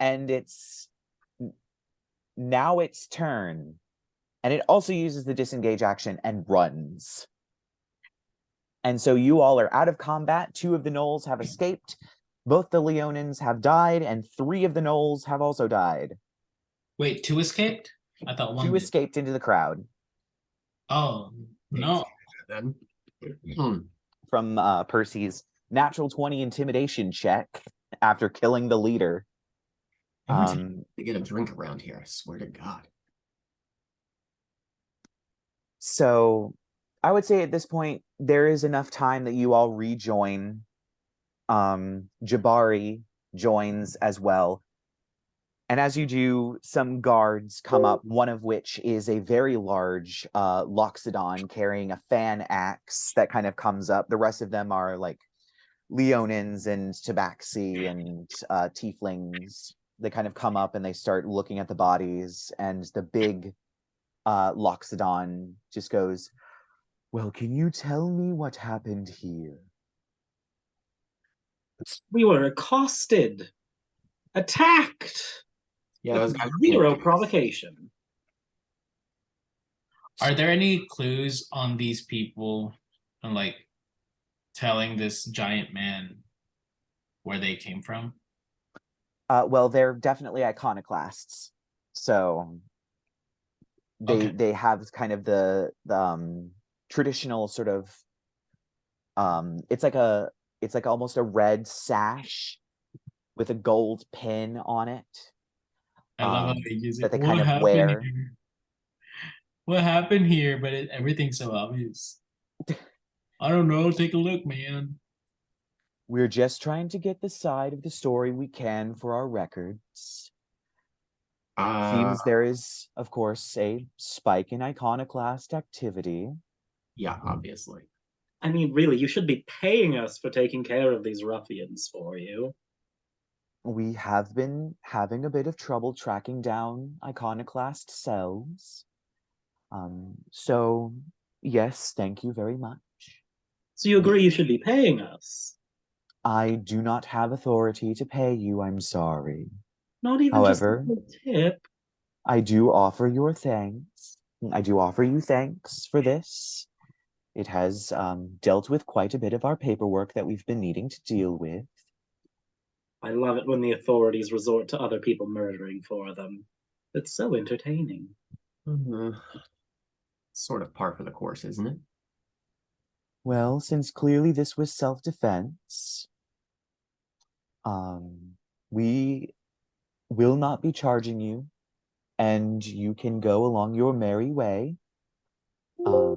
And it's now its turn. And it also uses the disengage action and runs. And so you all are out of combat. 2 of the gnolls have escaped. Both the Leonins have died, and 3 of the gnolls have also died. Wait, 2 escaped? I thought 1 2 did. escaped into the crowd Oh, no. Then. from Percy's natural 20 intimidation check after killing the leader. Every time they get a drink around here, I swear to God. So I would say at this point, there is enough time that you all rejoin. Jibari joins as well. And as you do, some guards come up, one of which is a very large Loxodon carrying a fan axe that kind of comes up. The rest of them are like Leonins and Tabaxi and Tieflings. They kind of come up and they start looking at the bodies, and the big Loxodon just goes, "Well, can you tell me what happened here?" We were accosted, attacked, Yeah, with those guys were being zero dicks. provocation. Are there any clues on these people and like telling this giant man where they came from? Well, they're definitely iconoclasts. So they have kind of the traditional sort of it's like almost a red sash with a gold pin on it I love how they use that it. they What kind of happened wear. here? What happened here? But everything's so obvious. I don't know. Take a look, man. We're just trying to get the side of the story we can for our records. Seems there is, of course, a spike in iconoclast activity. Yeah, obviously. I mean, really, you should be paying us for taking care of these ruffians for you. We have been having a bit of trouble tracking down iconoclast cells. So, yes, thank you very much. So you agree you should be paying us? I do not have authority to pay you, I'm sorry. Not even However, just a tip. I do offer your thanks. I do offer you thanks for this. It has dealt with quite a bit of our paperwork that we've been needing to deal with. I love it when the authorities resort to other people murdering for them. It's so entertaining. Sort of par for the course, isn't it? Well, since clearly this was self-defense, we will not be charging you, and you can go along your merry way. I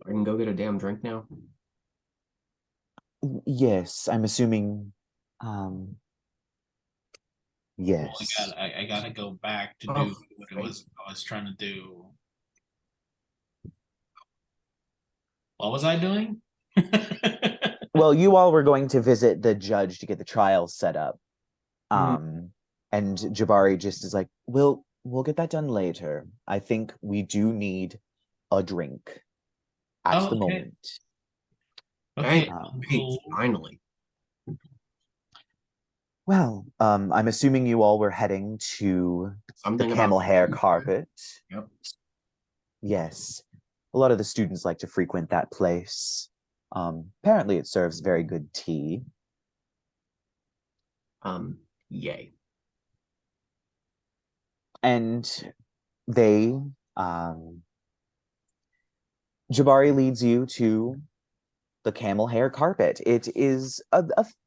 can go get a damn drink now. Yes, I'm assuming, yes. Well, I gotta go back to Oh, do what it was I was trying to do. What was I doing? Well, you all were going to visit the judge to get the trial set up. Mhm. And Jabari just is like, we'll get that done later. I think we do need a drink at Oh, the okay. moment. Okay, Hey, cool. finally. Well, I'm assuming you all were heading to Something the about camel hair food, right? carpet. Yep. Yes. A lot of the students like to frequent that place. Apparently it serves very good tea. Yay. And they, Jabari leads you to the camel hair carpet. It is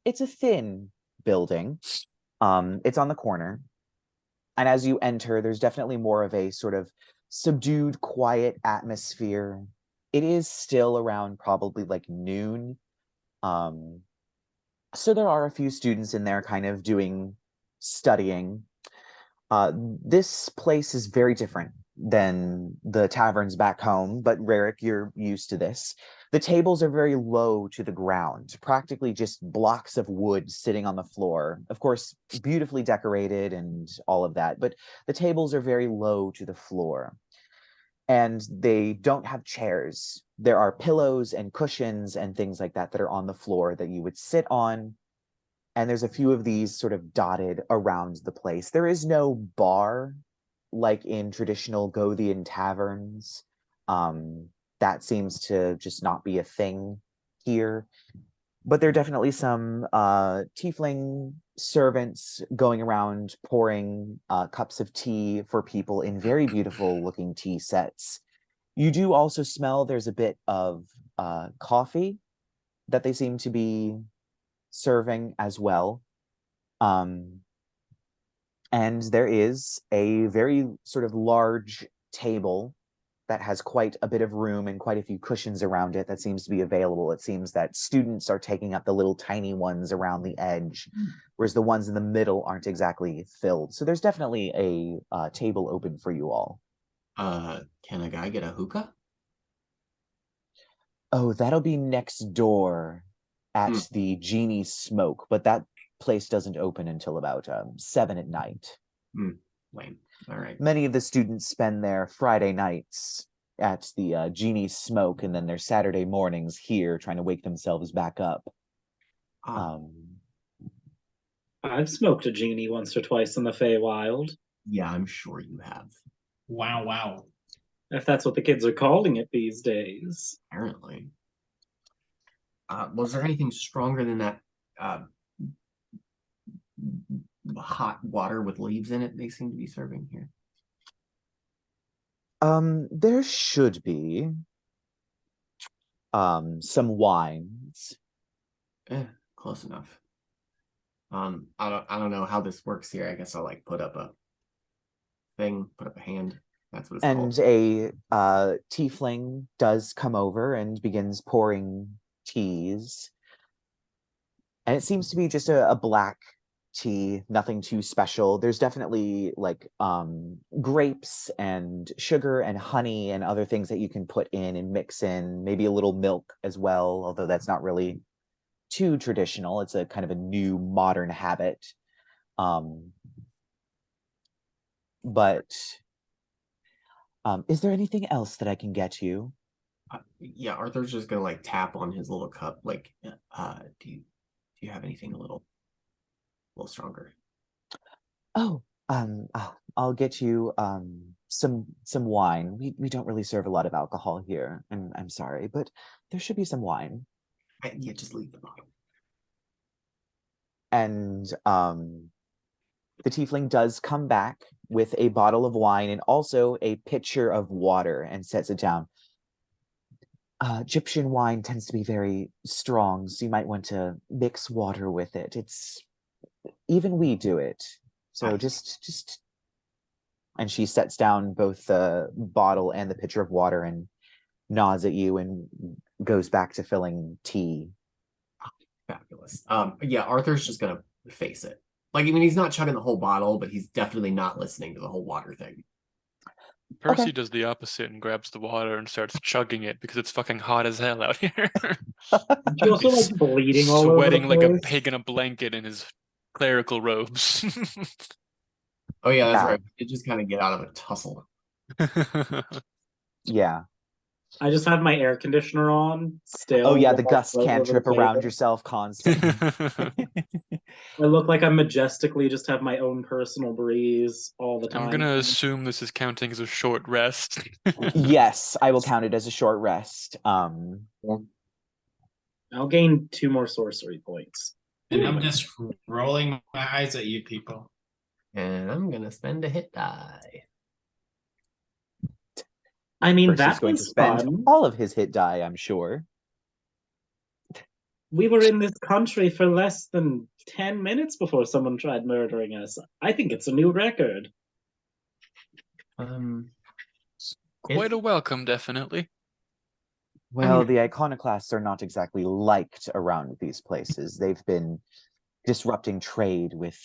it's a thin building. It's on the corner. And as you enter, there's definitely more of a sort of subdued, quiet atmosphere. It is still around probably like noon. Um, so there are a few students in there kind of doing studying. This place is very different than the taverns back home, but Rerek, you're used to this. The tables are very low to the ground, practically just blocks of wood sitting on the floor. Of course, beautifully decorated and all of that, but the tables are very low to the floor. And they don't have chairs. There are pillows and cushions and things like that that are on the floor that you would sit on, and there's a few of these sort of dotted around the place. There is no bar like in traditional Gothian taverns. That seems to just not be a thing here. But there are definitely some tiefling servants going around pouring cups of tea for people in very beautiful looking tea sets. You do also smell there's a bit of coffee that they seem to be serving as well. And there is a very sort of large table that has quite a bit of room and quite a few cushions around it that seems to be available. It seems that students are taking up the little tiny ones around the edge, whereas the ones in the middle aren't exactly filled. So there's definitely a table open for you all. Can a guy get a hookah? Oh, that'll be next door at the Genie Smoke, but that place doesn't open until about 7 at night. Lame. All right. Many of the students spend their Friday nights at the Genie Smoke and then their Saturday mornings here trying to wake themselves back up. I've smoked a genie once or twice in the Feywild. Yeah, I'm sure you have. Wow, wow. If that's what the kids are calling it these days. Apparently. Was there anything stronger than that hot water with leaves in it they seem to be serving here? There should be some wines. Close enough. I don't know how this works here. I guess I'll like put up a thing, put up a hand. That's what it's And called. a tiefling does come over and begins pouring teas. And it seems to be just a black tea, nothing too special. There's definitely like grapes and sugar and honey and other things that you can put in and mix in, maybe a little milk as well, although that's not really too traditional. It's a kind of a new modern habit. But Is there anything else that I can get you? Yeah, Arthur's just gonna like tap on his little cup, like, do you have anything a little stronger? Oh, I'll get you some wine. We don't really serve a lot of alcohol here, and I'm sorry, but there should be some wine. Yeah, just leave the bottle. And the tiefling does come back with a bottle of wine and also a pitcher of water and sets it down. Gyptian wine tends to be very strong, so you might want to mix water with it. Even we do it. So just and she sets down both the bottle and the pitcher of water and nods at you and goes back to filling tea. Fabulous. Yeah, Arthur's just gonna face it. Like, I mean, he's not chugging the whole bottle, but he's definitely not listening to the whole water thing. Percy Okay. does the opposite and grabs the water and starts chugging it because it's fucking hot as hell out here. She also He's like bleeding all over the sweating like a place. pig in a blanket in his clerical robes. Oh yeah, that's Yeah. right. It just kind of get out of a tussle. Yeah. I just have my air conditioner on still. Oh yeah, the while gust I float over cantrip the around table. yourself constantly. I look like I majestically just have my own personal breeze all the time. I'm gonna assume this is counting as a short rest. Yes, I will count it as a short rest. I'll gain 2 more sorcery points. And I'm just rolling my eyes at you people. And I'm gonna spend a hit die. I mean, Percy's that going to was spend fun. all of his hit die, I'm sure. We were in this country for less than 10 minutes before someone tried murdering us. I think it's a new record. Quite a welcome, definitely. Well, the iconoclasts are not exactly liked around these places. They've been disrupting trade with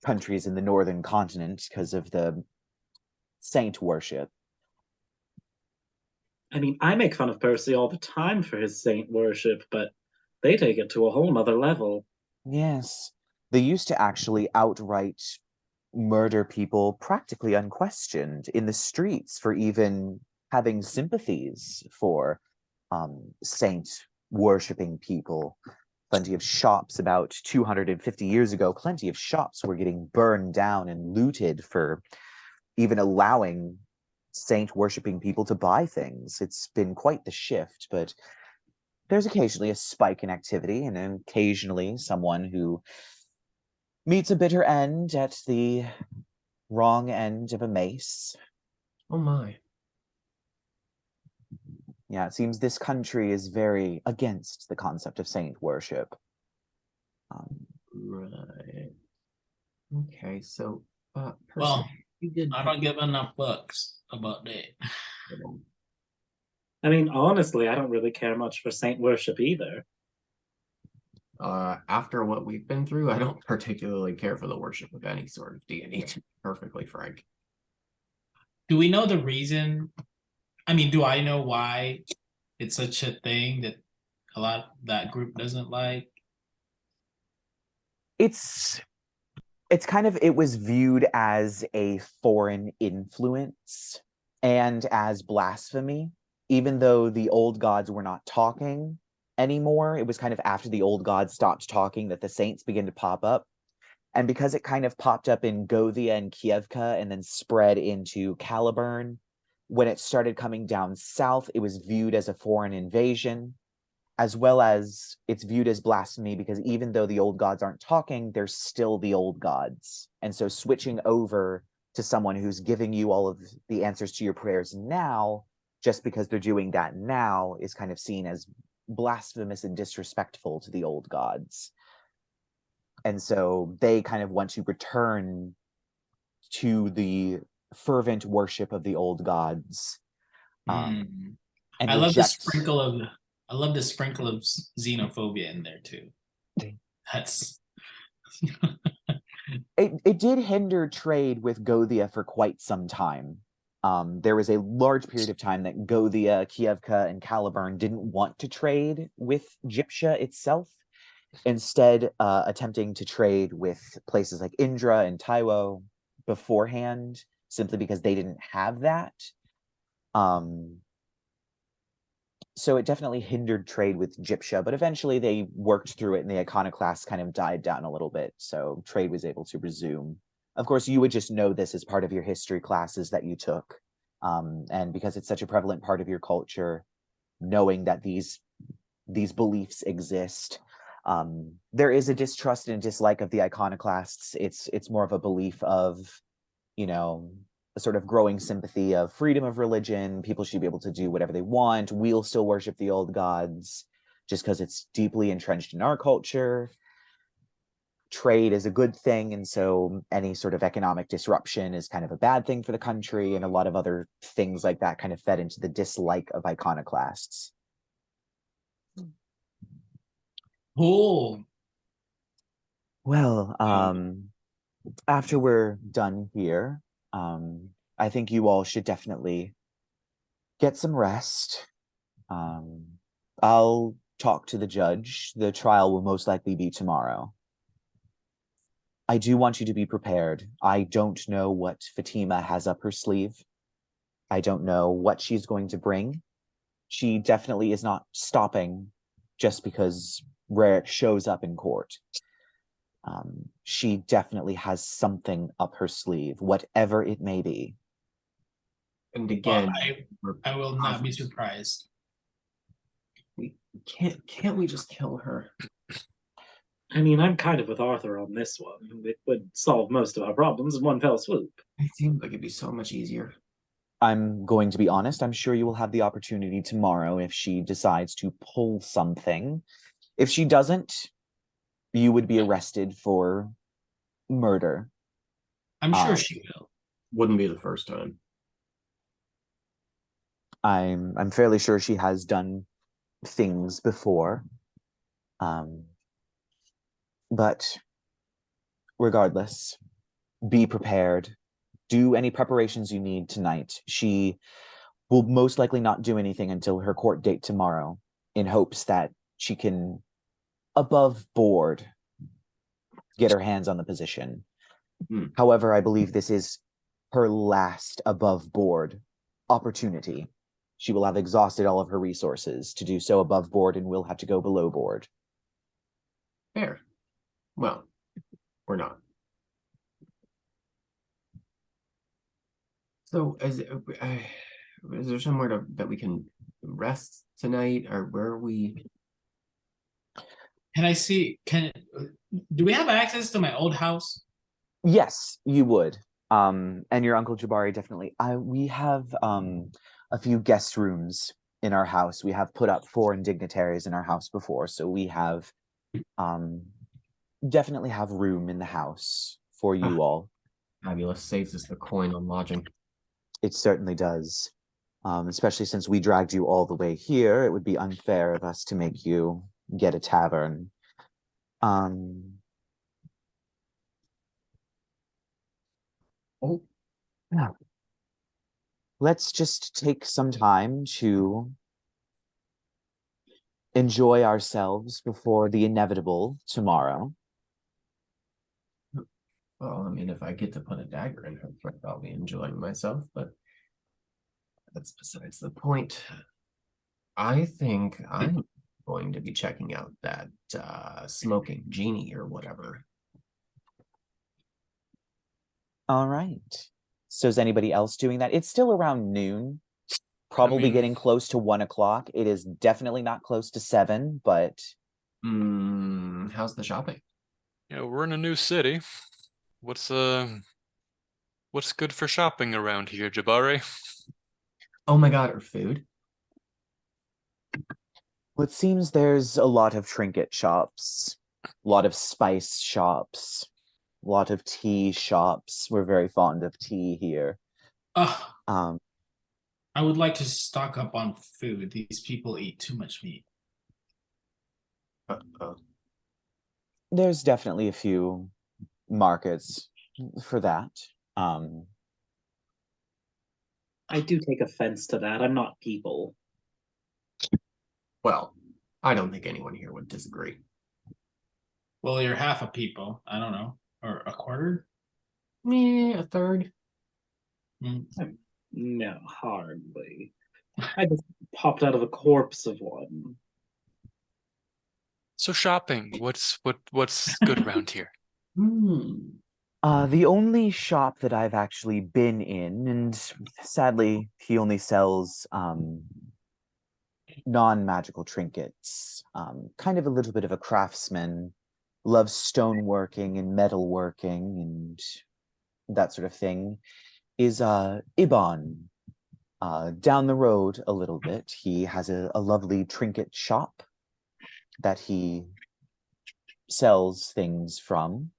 countries in the northern continent because of the saint worship. I mean, I make fun of Percy all the time for his saint worship, but they take it to a whole nother level. Yes, they used to actually outright murder people practically unquestioned in the streets for even having sympathies for saint worshipping people. Plenty of shops about 250 years ago, plenty of shops were getting burned down and looted for even allowing saint worshipping people to buy things. It's been quite the shift, but there's occasionally a spike in activity and occasionally someone who meets a bitter end at the wrong end of a mace. Oh my. Yeah, it seems this country is very against the concept of saint worship. Right. Okay, so Percy, Well, you did. I don't give enough bucks about that. I mean, honestly, I don't really care much for saint worship either. After what we've been through, I don't particularly care for the worship of any sort of deity, to be perfectly frank. Do we know the reason? I mean, do I know why it's such a thing that that group doesn't like? It's kind of, it was viewed as a foreign influence and as blasphemy, even though the old gods were not talking anymore. It was kind of after the old gods stopped talking that the saints began to pop up. And because it kind of popped up in Gothia and Kievka and then spread into Caliburn, when it started coming down south, it was viewed as a foreign invasion, as well as it's viewed as blasphemy because even though the old gods aren't talking, they're still the old gods. And so switching over to someone who's giving you all of the answers to your prayers now, just because they're doing that now, is kind of seen as blasphemous and disrespectful to the old gods. And so they kind of want to return to the fervent worship of the old gods. And I love the reject... sprinkle of xenophobia in there too. That's it did hinder trade with Gothia for quite some time. There was a large period of time that Gothia, Kievka, and Caliburn didn't want to trade with Gyptia itself, instead attempting to trade with places like Indra and Taiwo beforehand, simply because they didn't have that. So it definitely hindered trade with Gyptia, but eventually they worked through it and the iconoclasts kind of died down a little bit, so trade was able to resume. Of course, you would just know this as part of your history classes that you took. And because it's such a prevalent part of your culture, knowing that these beliefs exist, there is a distrust and dislike of the iconoclasts. It's more of a belief of, a sort of growing sympathy of freedom of religion. People should be able to do whatever they want. We'll still worship the old gods just because it's deeply entrenched in our culture. Trade is a good thing, and so any sort of economic disruption is kind of a bad thing for the country, and a lot of other things like that kind of fed into the dislike of iconoclasts. Cool. Well, after we're done here, I think you all should definitely get some rest. I'll talk to the judge. The trial will most likely be tomorrow. I do want you to be prepared. I don't know what Fatima has up her sleeve. I don't know what she's going to bring. She definitely is not stopping just because Rerek shows up in court. She definitely has something up her sleeve, whatever it may be. And again, I will not be surprised. We can't we just kill her? I mean, I'm kind of with Arthur on this one. It would solve most of our problems in one fell swoop. It seems like it'd be so much easier. I'm going to be honest. I'm sure you will have the opportunity tomorrow if she decides to pull something. If she doesn't, you would be arrested for murder. I'm sure she will. Wouldn't be the first time. I'm fairly sure she has done things before. But regardless, be prepared. Do any preparations you need tonight. She will most likely not do anything until her court date tomorrow, in hopes that she can, above board, get her hands on the position. However, I believe this is her last above board opportunity. She will have exhausted all of her resources to do so above board and will have to go below board. Fair. Well, we're not. So, is there somewhere that we can rest tonight, or where are we? Can I see? Do we have access to my old house? Yes, you would. And your Uncle Jibari definitely. We have a few guest rooms in our house. We have put up foreign dignitaries in our house before, so we have definitely have room in the house for you all. Fabulous. Saves us the coin on lodging. It certainly does. Especially since we dragged you all the way here, it would be unfair of us to make you get a tavern. Yeah. Let's just take some time to enjoy ourselves before the inevitable tomorrow. Well, I mean, if I get to put a dagger in her throat, I'll be enjoying myself, but that's besides the point. I think I'm going to be checking out that smoking genie or whatever. All right. So is anybody else doing that? It's still around noon, probably getting close to 1 o'clock. It is definitely not close to 7, but... How's the shopping? Yeah, we're in a new city. What's good for shopping around here, Jibari? Oh my god, or food? Well, it seems there's a lot of trinket shops, a lot of spice shops, a lot of tea shops. We're very fond of tea here. I would like to stock up on food. These people eat too much meat. There's definitely a few markets for that. I do take offense to that. I'm not people. Well, I don't think anyone here would disagree. Well, you're half a people. I don't know. Or a quarter? A third. No, hardly. I just popped out of the corpse of one. So shopping, what's good around here? The only shop that I've actually been in, and sadly he only sells non-magical trinkets, kind of a little bit of a craftsman, loves stoneworking and metalworking and that sort of thing, is Ibon. Down the road a little bit, he has a lovely trinket shop that he sells things from.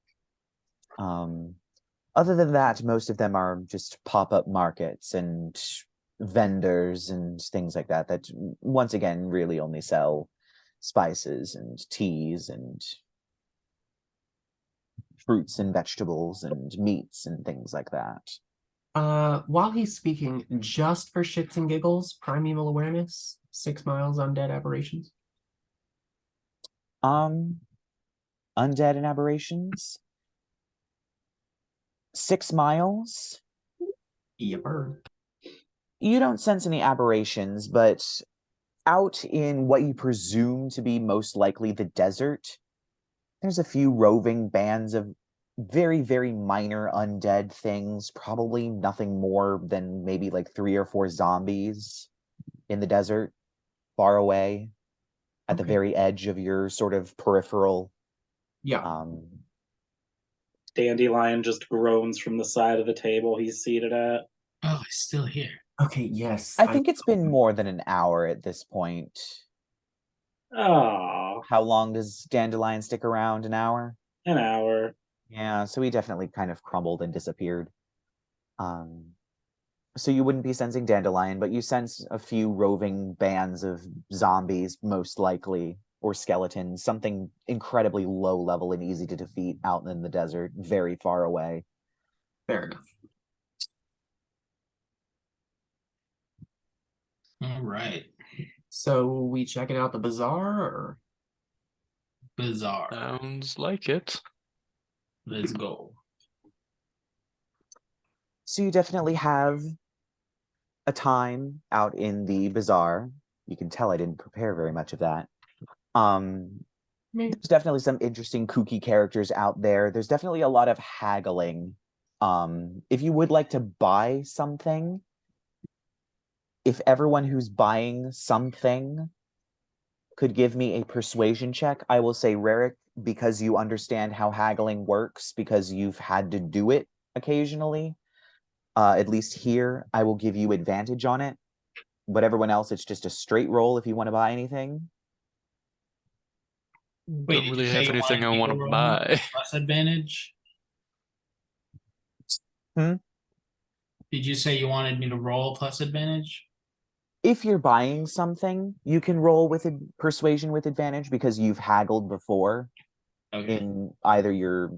Other than that, most of them are just pop-up markets and vendors and things like that, that once again really only sell spices and teas and fruits and vegetables and meats and things like that. While he's speaking, just for shits and giggles, primeval awareness, 6 miles undead aberrations. Undead and aberrations. 6 miles. Yepper. You don't sense any aberrations, but out in what you presume to be most likely the desert, there's a few roving bands of very, very minor undead things, probably nothing more than maybe like 3 or 4 zombies in the desert, far away, at the Okay. very edge of your sort of peripheral. Yeah. Dandelion just groans from the side of the table he's seated at. Oh, he's still here. Okay, yes. I think it's been more than an hour at this point. Oh, How long does Dandelion stick around? An hour? an hour. Yeah, so he definitely kind of crumbled and disappeared. So you wouldn't be sensing Dandelion, but you sense a few roving bands of zombies, most likely, or skeletons, something incredibly low level and easy to defeat out in the desert, very far away. Fair enough. All right. So we checking out the bazaar, or? Bizarre. Sounds like it. Let's go. So you definitely have a time out in the bazaar. You can tell I didn't prepare very much of that. There's definitely some interesting kooky characters out there. There's definitely a lot of haggling. If you would like to buy something, if everyone who's buying something could give me a persuasion check, I will say, Rerek, because you understand how haggling works, because you've had to do it occasionally, at least here, I will give you advantage on it. But everyone else, it's just a straight roll if you want to buy anything. Wait, Don't did really you say have you anything wanted I me want to to roll buy. plus advantage? Hmm? Did you say you wanted me to roll plus advantage? If you're buying something, you can roll with a persuasion with advantage because you've haggled before Okay. in either your,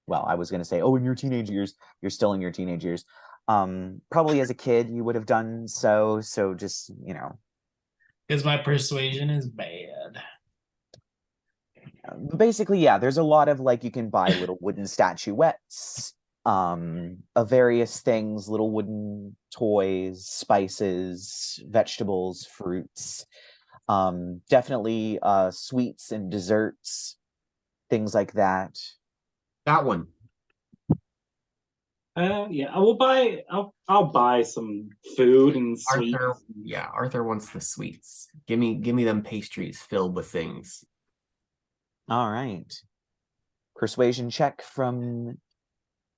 well, I was going to say, oh, in your teenage years, you're still in your teenage years. Probably as a kid, you would have done so. So just, Because my persuasion is bad. basically, yeah, there's a lot of like, you can buy little wooden statuettes, of various things, little wooden toys, spices, vegetables, fruits, definitely sweets and desserts, things like that. That one. Yeah, I will buy. I'll buy some food and sweets. Arthur wants the sweets. Give me them pastries filled with things. All right. Persuasion check from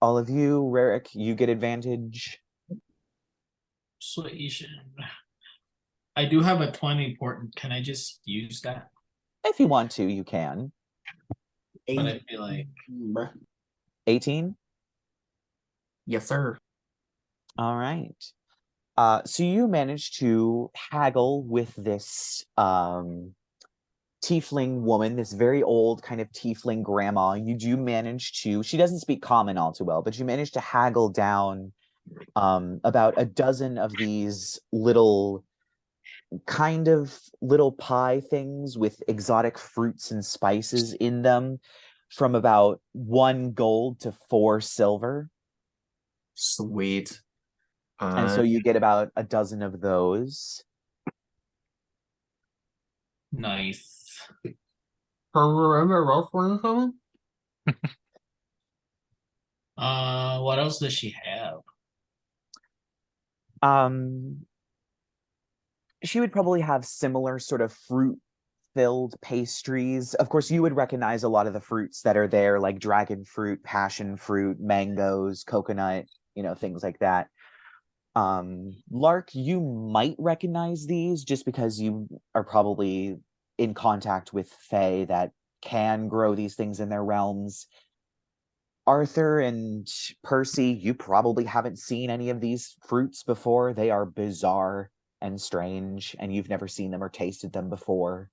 all of you. Rerek, you get advantage. Persuasion. I do have a 20 important. Can I just use that? If you want to, you can. But I feel like 18? Yes, sir. All right. So you managed to haggle with this tiefling woman, this very old kind of tiefling grandma. You do manage to, she doesn't speak common all too well, but you managed to haggle down about a dozen of these little pie things with exotic fruits and spices in them, from about 1 gold to 4 silver. Sweet. And so you get about a dozen of those. Nice. What else does she have? She would probably have similar sort of fruit-filled pastries. Of course, you would recognize a lot of the fruits that are there, like dragon fruit, passion fruit, mangoes, coconut, things like that. Lark, you might recognize these just because you are probably in contact with Fae that can grow these things in their realms. Arthur and Percy, you probably haven't seen any of these fruits before. They are bizarre and strange, and you've never seen them or tasted them before.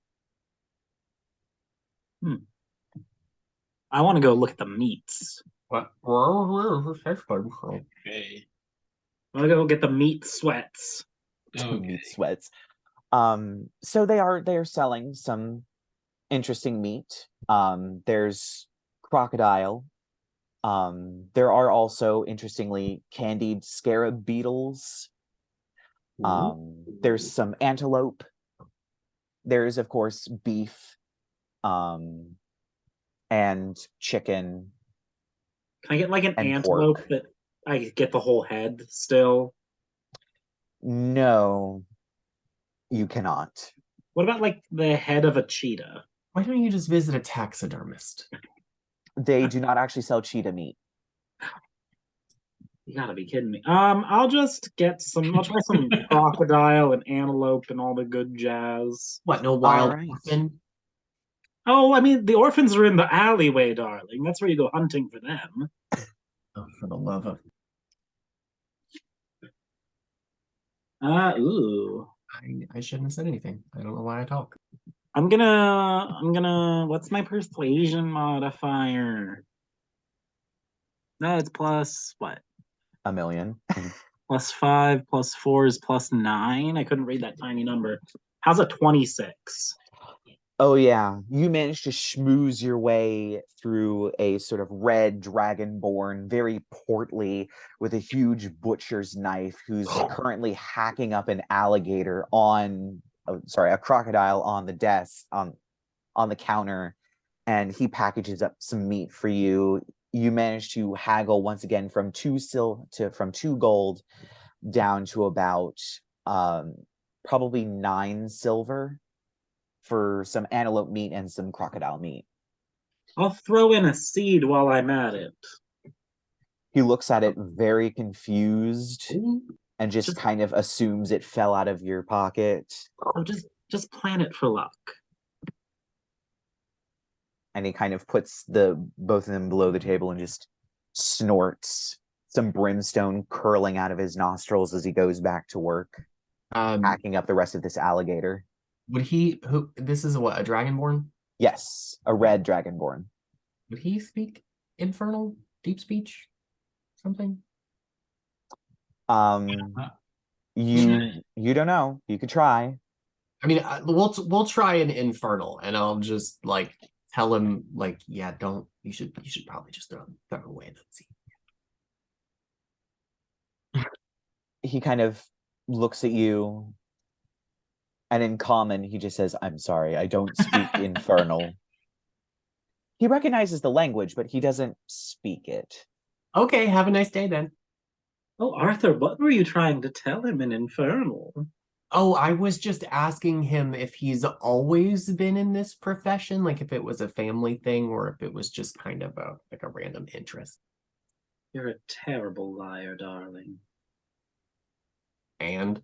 I want to go look at the meats. Okay. I want to go get the meat sweats. Meat sweats. So they are selling some interesting meat. There's crocodile. There are also, interestingly, candied scarab beetles. There's some antelope. There's, of course, beef, and chicken. Can I get like an and antelope pork. that I get the whole head still? No, you cannot. What about like the head of a cheetah? Why don't you just visit a taxidermist? They do not actually sell cheetah meat. You gotta be kidding me. I'll just get some. I'll try some crocodile and antelope and all the good jazz. What, no wild Alright. orphan? Oh, I mean, the orphans are in the alleyway, darling. That's where you go hunting for them. Oh, for the love of... Ooh. I shouldn't have said anything. I don't know why I talk. I'm gonna. What's my persuasion modifier? No, it's plus what? $1 million. +5, +4 is +9. I couldn't read that tiny number. How's a 26? Oh yeah, you managed to schmooze your way through a sort of red dragonborn, very portly, with a huge butcher's knife, who's currently hacking up an alligator a crocodile on the desk, on the counter, and he packages up some meat for you. You manage to haggle once again from 2 gold down to about probably 9 silver for some antelope meat and some crocodile meat. I'll throw in a seed while I'm at it. He looks at it very confused and just Just- kind of assumes it fell out of your pocket. I'll just plant it for luck. And he kind of puts both of them below the table and just snorts, some brimstone curling out of his nostrils as he goes back to work, hacking up the rest of this alligator. Would this is what, a dragonborn? Yes, a red dragonborn. Would he speak infernal, deep speech, something? You don't know. You could try. I mean, we'll try an infernal, and I'll just like tell him like, yeah, you should probably just throw away the seed. He kind of looks at you, and in common, he just says, "I'm sorry, I don't speak infernal." He recognizes the language, but he doesn't speak it. Okay, have a nice day then. Oh, Arthur, what were you trying to tell him in Infernal? Oh, I was just asking him if he's always been in this profession, like if it was a family thing or if it was just kind of a random interest. You're a terrible liar, darling. And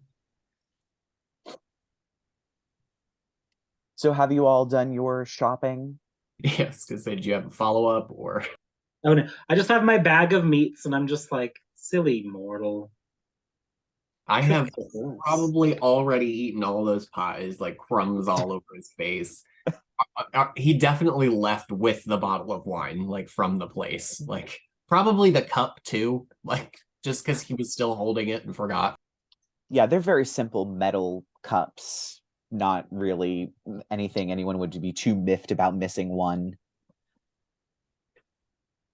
so have you all done your shopping? yes, because did you have a follow-up or? Oh no, I just have my bag of meats and I'm just like, silly mortal. I have probably already eaten all those pies, like crumbs all over his face. He definitely left with the bottle of wine, like from the place, like probably the cup too, like just because he was still holding it and forgot. Yeah, they're very simple metal cups. Not really anything anyone would be too miffed about missing one.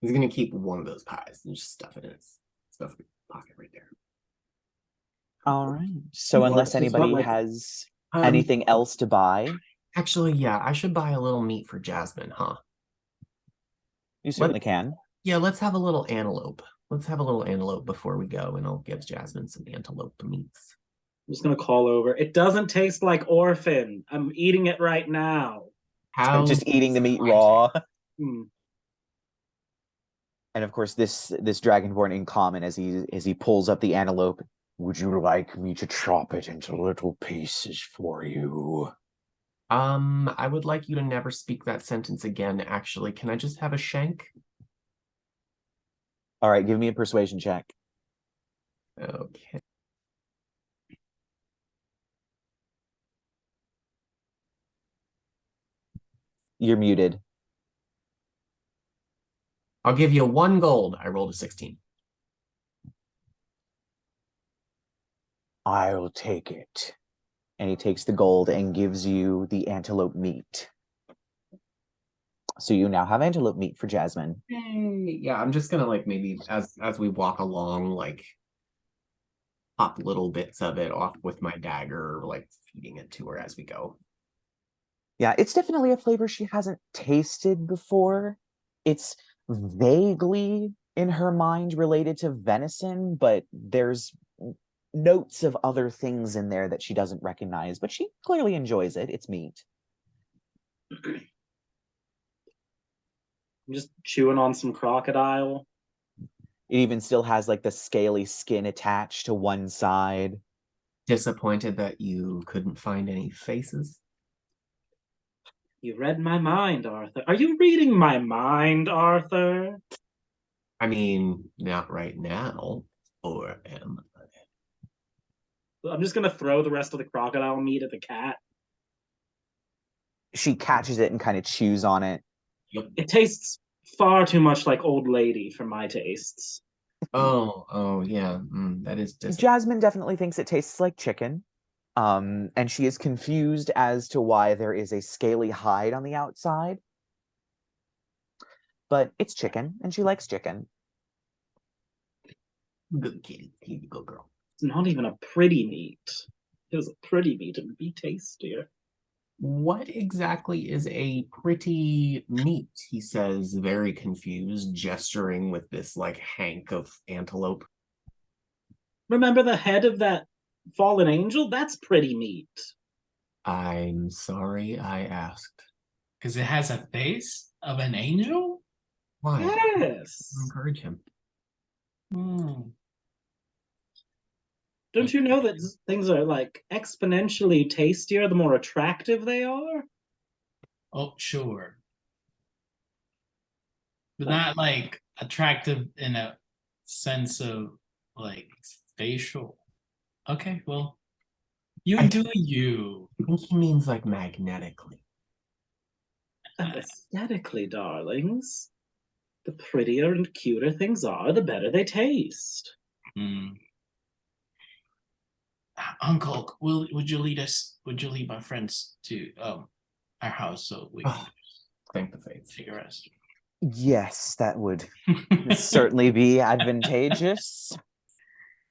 He's gonna keep one of those pies and just stuff it in his pocket right there. All right. So What- unless what, anybody like- has Um, anything else to buy, Actually, yeah, I should buy a little meat for Jasmine, huh? you certainly Let's- can. Yeah, let's have a little antelope. Let's have a little antelope before we go, and I'll give Jasmine some antelope meats. I'm just gonna call over. It doesn't taste like orphan. I'm eating it right now. How Just eating the meat disappointing. raw. Hmm. And of course, this Dragonborn in common as he pulls up the antelope. Would you like me to chop it into little pieces for you? I would like you to never speak that sentence again, actually. Can I just have a shank? All right, give me a persuasion check. Okay. You're muted. I'll give you 1 gold. I rolled a 16. I'll take it. And he takes the gold and gives you the antelope meat. So you now have antelope meat for Jasmine. Hey, yeah, I'm just gonna like maybe as we walk along, like pop little bits of it off with my dagger, like feeding it to her as we go. Yeah, it's definitely a flavor she hasn't tasted before. It's vaguely in her mind related to venison, but there's notes of other things in there that she doesn't recognize, but she clearly enjoys it. It's meat. I'm just chewing on some crocodile. It even still has like the scaly skin attached to one side. Disappointed that you couldn't find any faces. You read my mind, Arthur. Are you reading my mind, Arthur? I mean, not right now, or am I? I'm just gonna throw the rest of the crocodile meat at the cat. She catches it and kind of chews on it. It tastes far too much like old lady for my tastes. Oh, yeah. That is Jasmine definitely thinks it tastes like chicken. And she is confused as to why there is a scaly hide on the outside. But it's chicken, and she likes chicken. good kitty, good girl. It's not even a pretty meat. If it was a pretty meat, it would be tastier. What exactly is a pretty meat? He says, very confused, gesturing with this like hank of antelope. Remember the head of that fallen angel? That's pretty meat. I'm sorry I asked. Because it has a face of an angel? Why? Yes. Encourage him. Hmm. Don't you know that things are like exponentially tastier the more attractive they are? Oh, sure. But not like attractive in a sense of like facial. Okay, well, you I- do you. I think he means like magnetically. Aesthetically, darlings. The prettier and cuter things are, the better they taste. Hmm. Uncle, would you lead us? Would you lead my friends to our house so we can Oh, thank the fates. take a rest? Yes, that would certainly be advantageous.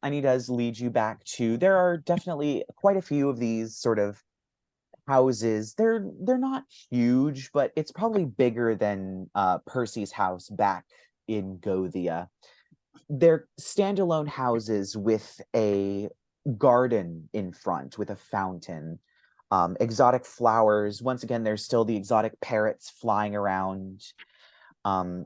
And he does lead you back to, there are definitely quite a few of these sort of houses. They're not huge, but it's probably bigger than Percy's house back in Gothia. They're standalone houses with a garden in front with a fountain, exotic flowers. Once again, there's still the exotic parrots flying around.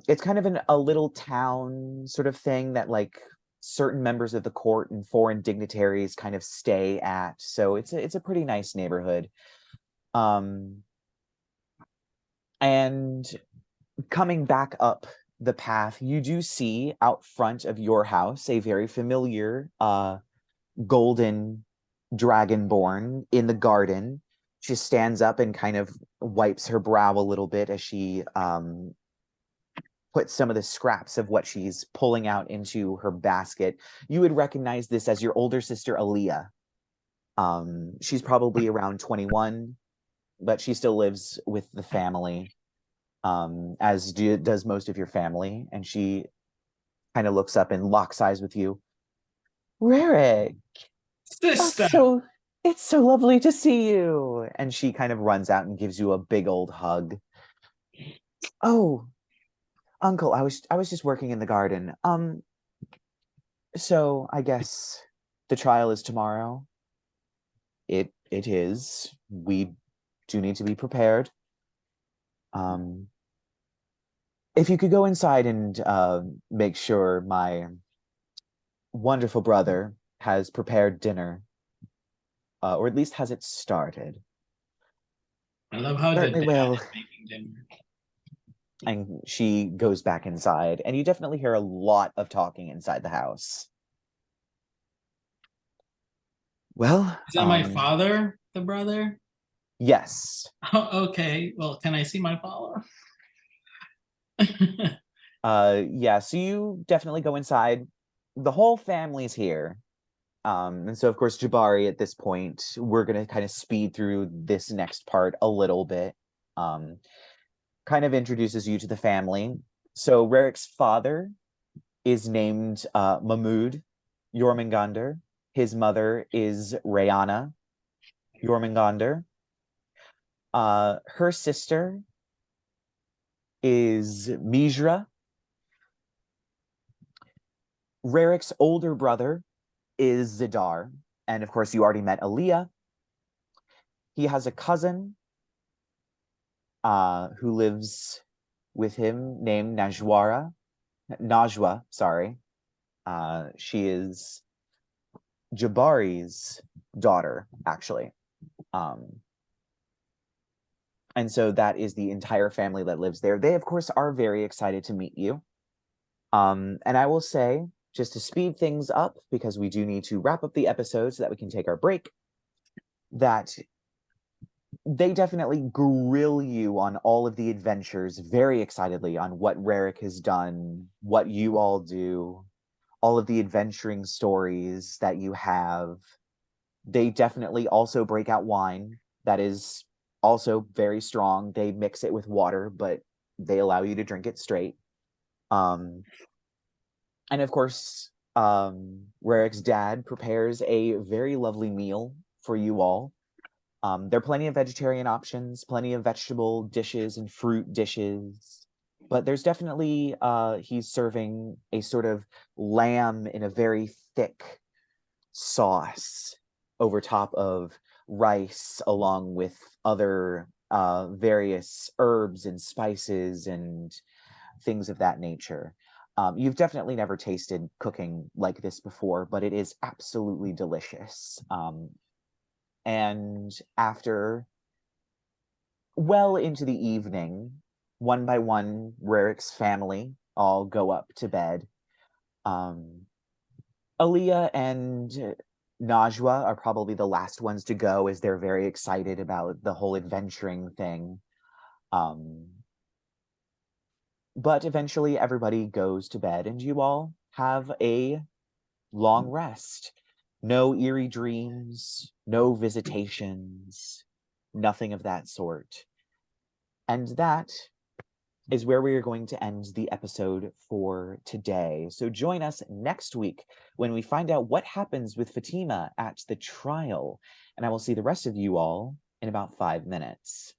It's kind of a little town sort of thing that like certain members of the court and foreign dignitaries kind of stay at. So it's a pretty nice neighborhood. And coming back up the path, you do see out front of your house a very familiar golden dragonborn in the garden. She stands up and kind of wipes her brow a little bit as she puts some of the scraps of what she's pulling out into her basket. You would recognize this as your older sister, Aaliyah. She's probably around 21, but she still lives with the family, as does most of your family. And she kind of looks up and locks eyes with you. Rerek, Sister. It's so lovely to see you. And she kind of runs out and gives you a big old hug. Oh, Uncle, I was just working in the garden. So I guess the trial is tomorrow. It is. We do need to be prepared. If you could go inside and make sure my wonderful brother has prepared dinner, or at least has it started. I love how the Certainly dad will. is making dinner. And she goes back inside, and you definitely hear a lot of talking inside the house. Well, Is that my father, the brother? Yes. Oh, okay. Well, can I see my father? Yeah, so you definitely go inside. The whole family's here. And so of course Jibari at this point, we're gonna kind of speed through this next part a little bit. Kind of introduces you to the family. So Rerek's father is named Mahmud Jomungandr. His mother is Rayana Jomungandr. Her sister is Mijra. Rerek's older brother is Zidar. And of course, you already met Aaliyah. He has a cousin who lives with him named Najwa, sorry. She is Jibari's daughter, actually. And so that is the entire family that lives there. They, of course, are very excited to meet you. And I will say, just to speed things up, because we do need to wrap up the episode so that we can take our break, that they definitely grill you on all of the adventures very excitedly on what Rerek has done, what you all do, all of the adventuring stories that you have. They definitely also break out wine that is also very strong. They mix it with water, but they allow you to drink it straight. And of course, Rerek's dad prepares a very lovely meal for you all. There are plenty of vegetarian options, plenty of vegetable dishes and fruit dishes, but there's definitely, he's serving a sort of lamb in a very thick sauce over top of rice, along with other various herbs and spices and things of that nature. You've definitely never tasted cooking like this before, but it is absolutely delicious. And after well into the evening, one by one, Rerek's family all go up to bed. Aaliyah and Najwa are probably the last ones to go, as they're very excited about the whole adventuring thing. But eventually everybody goes to bed, and you all have a long rest. No eerie dreams, no visitations, nothing of that sort. And that is where we are going to end the episode for today. So join us next week when we find out what happens with Fatima at the trial. And I will see the rest of you all in about 5 minutes.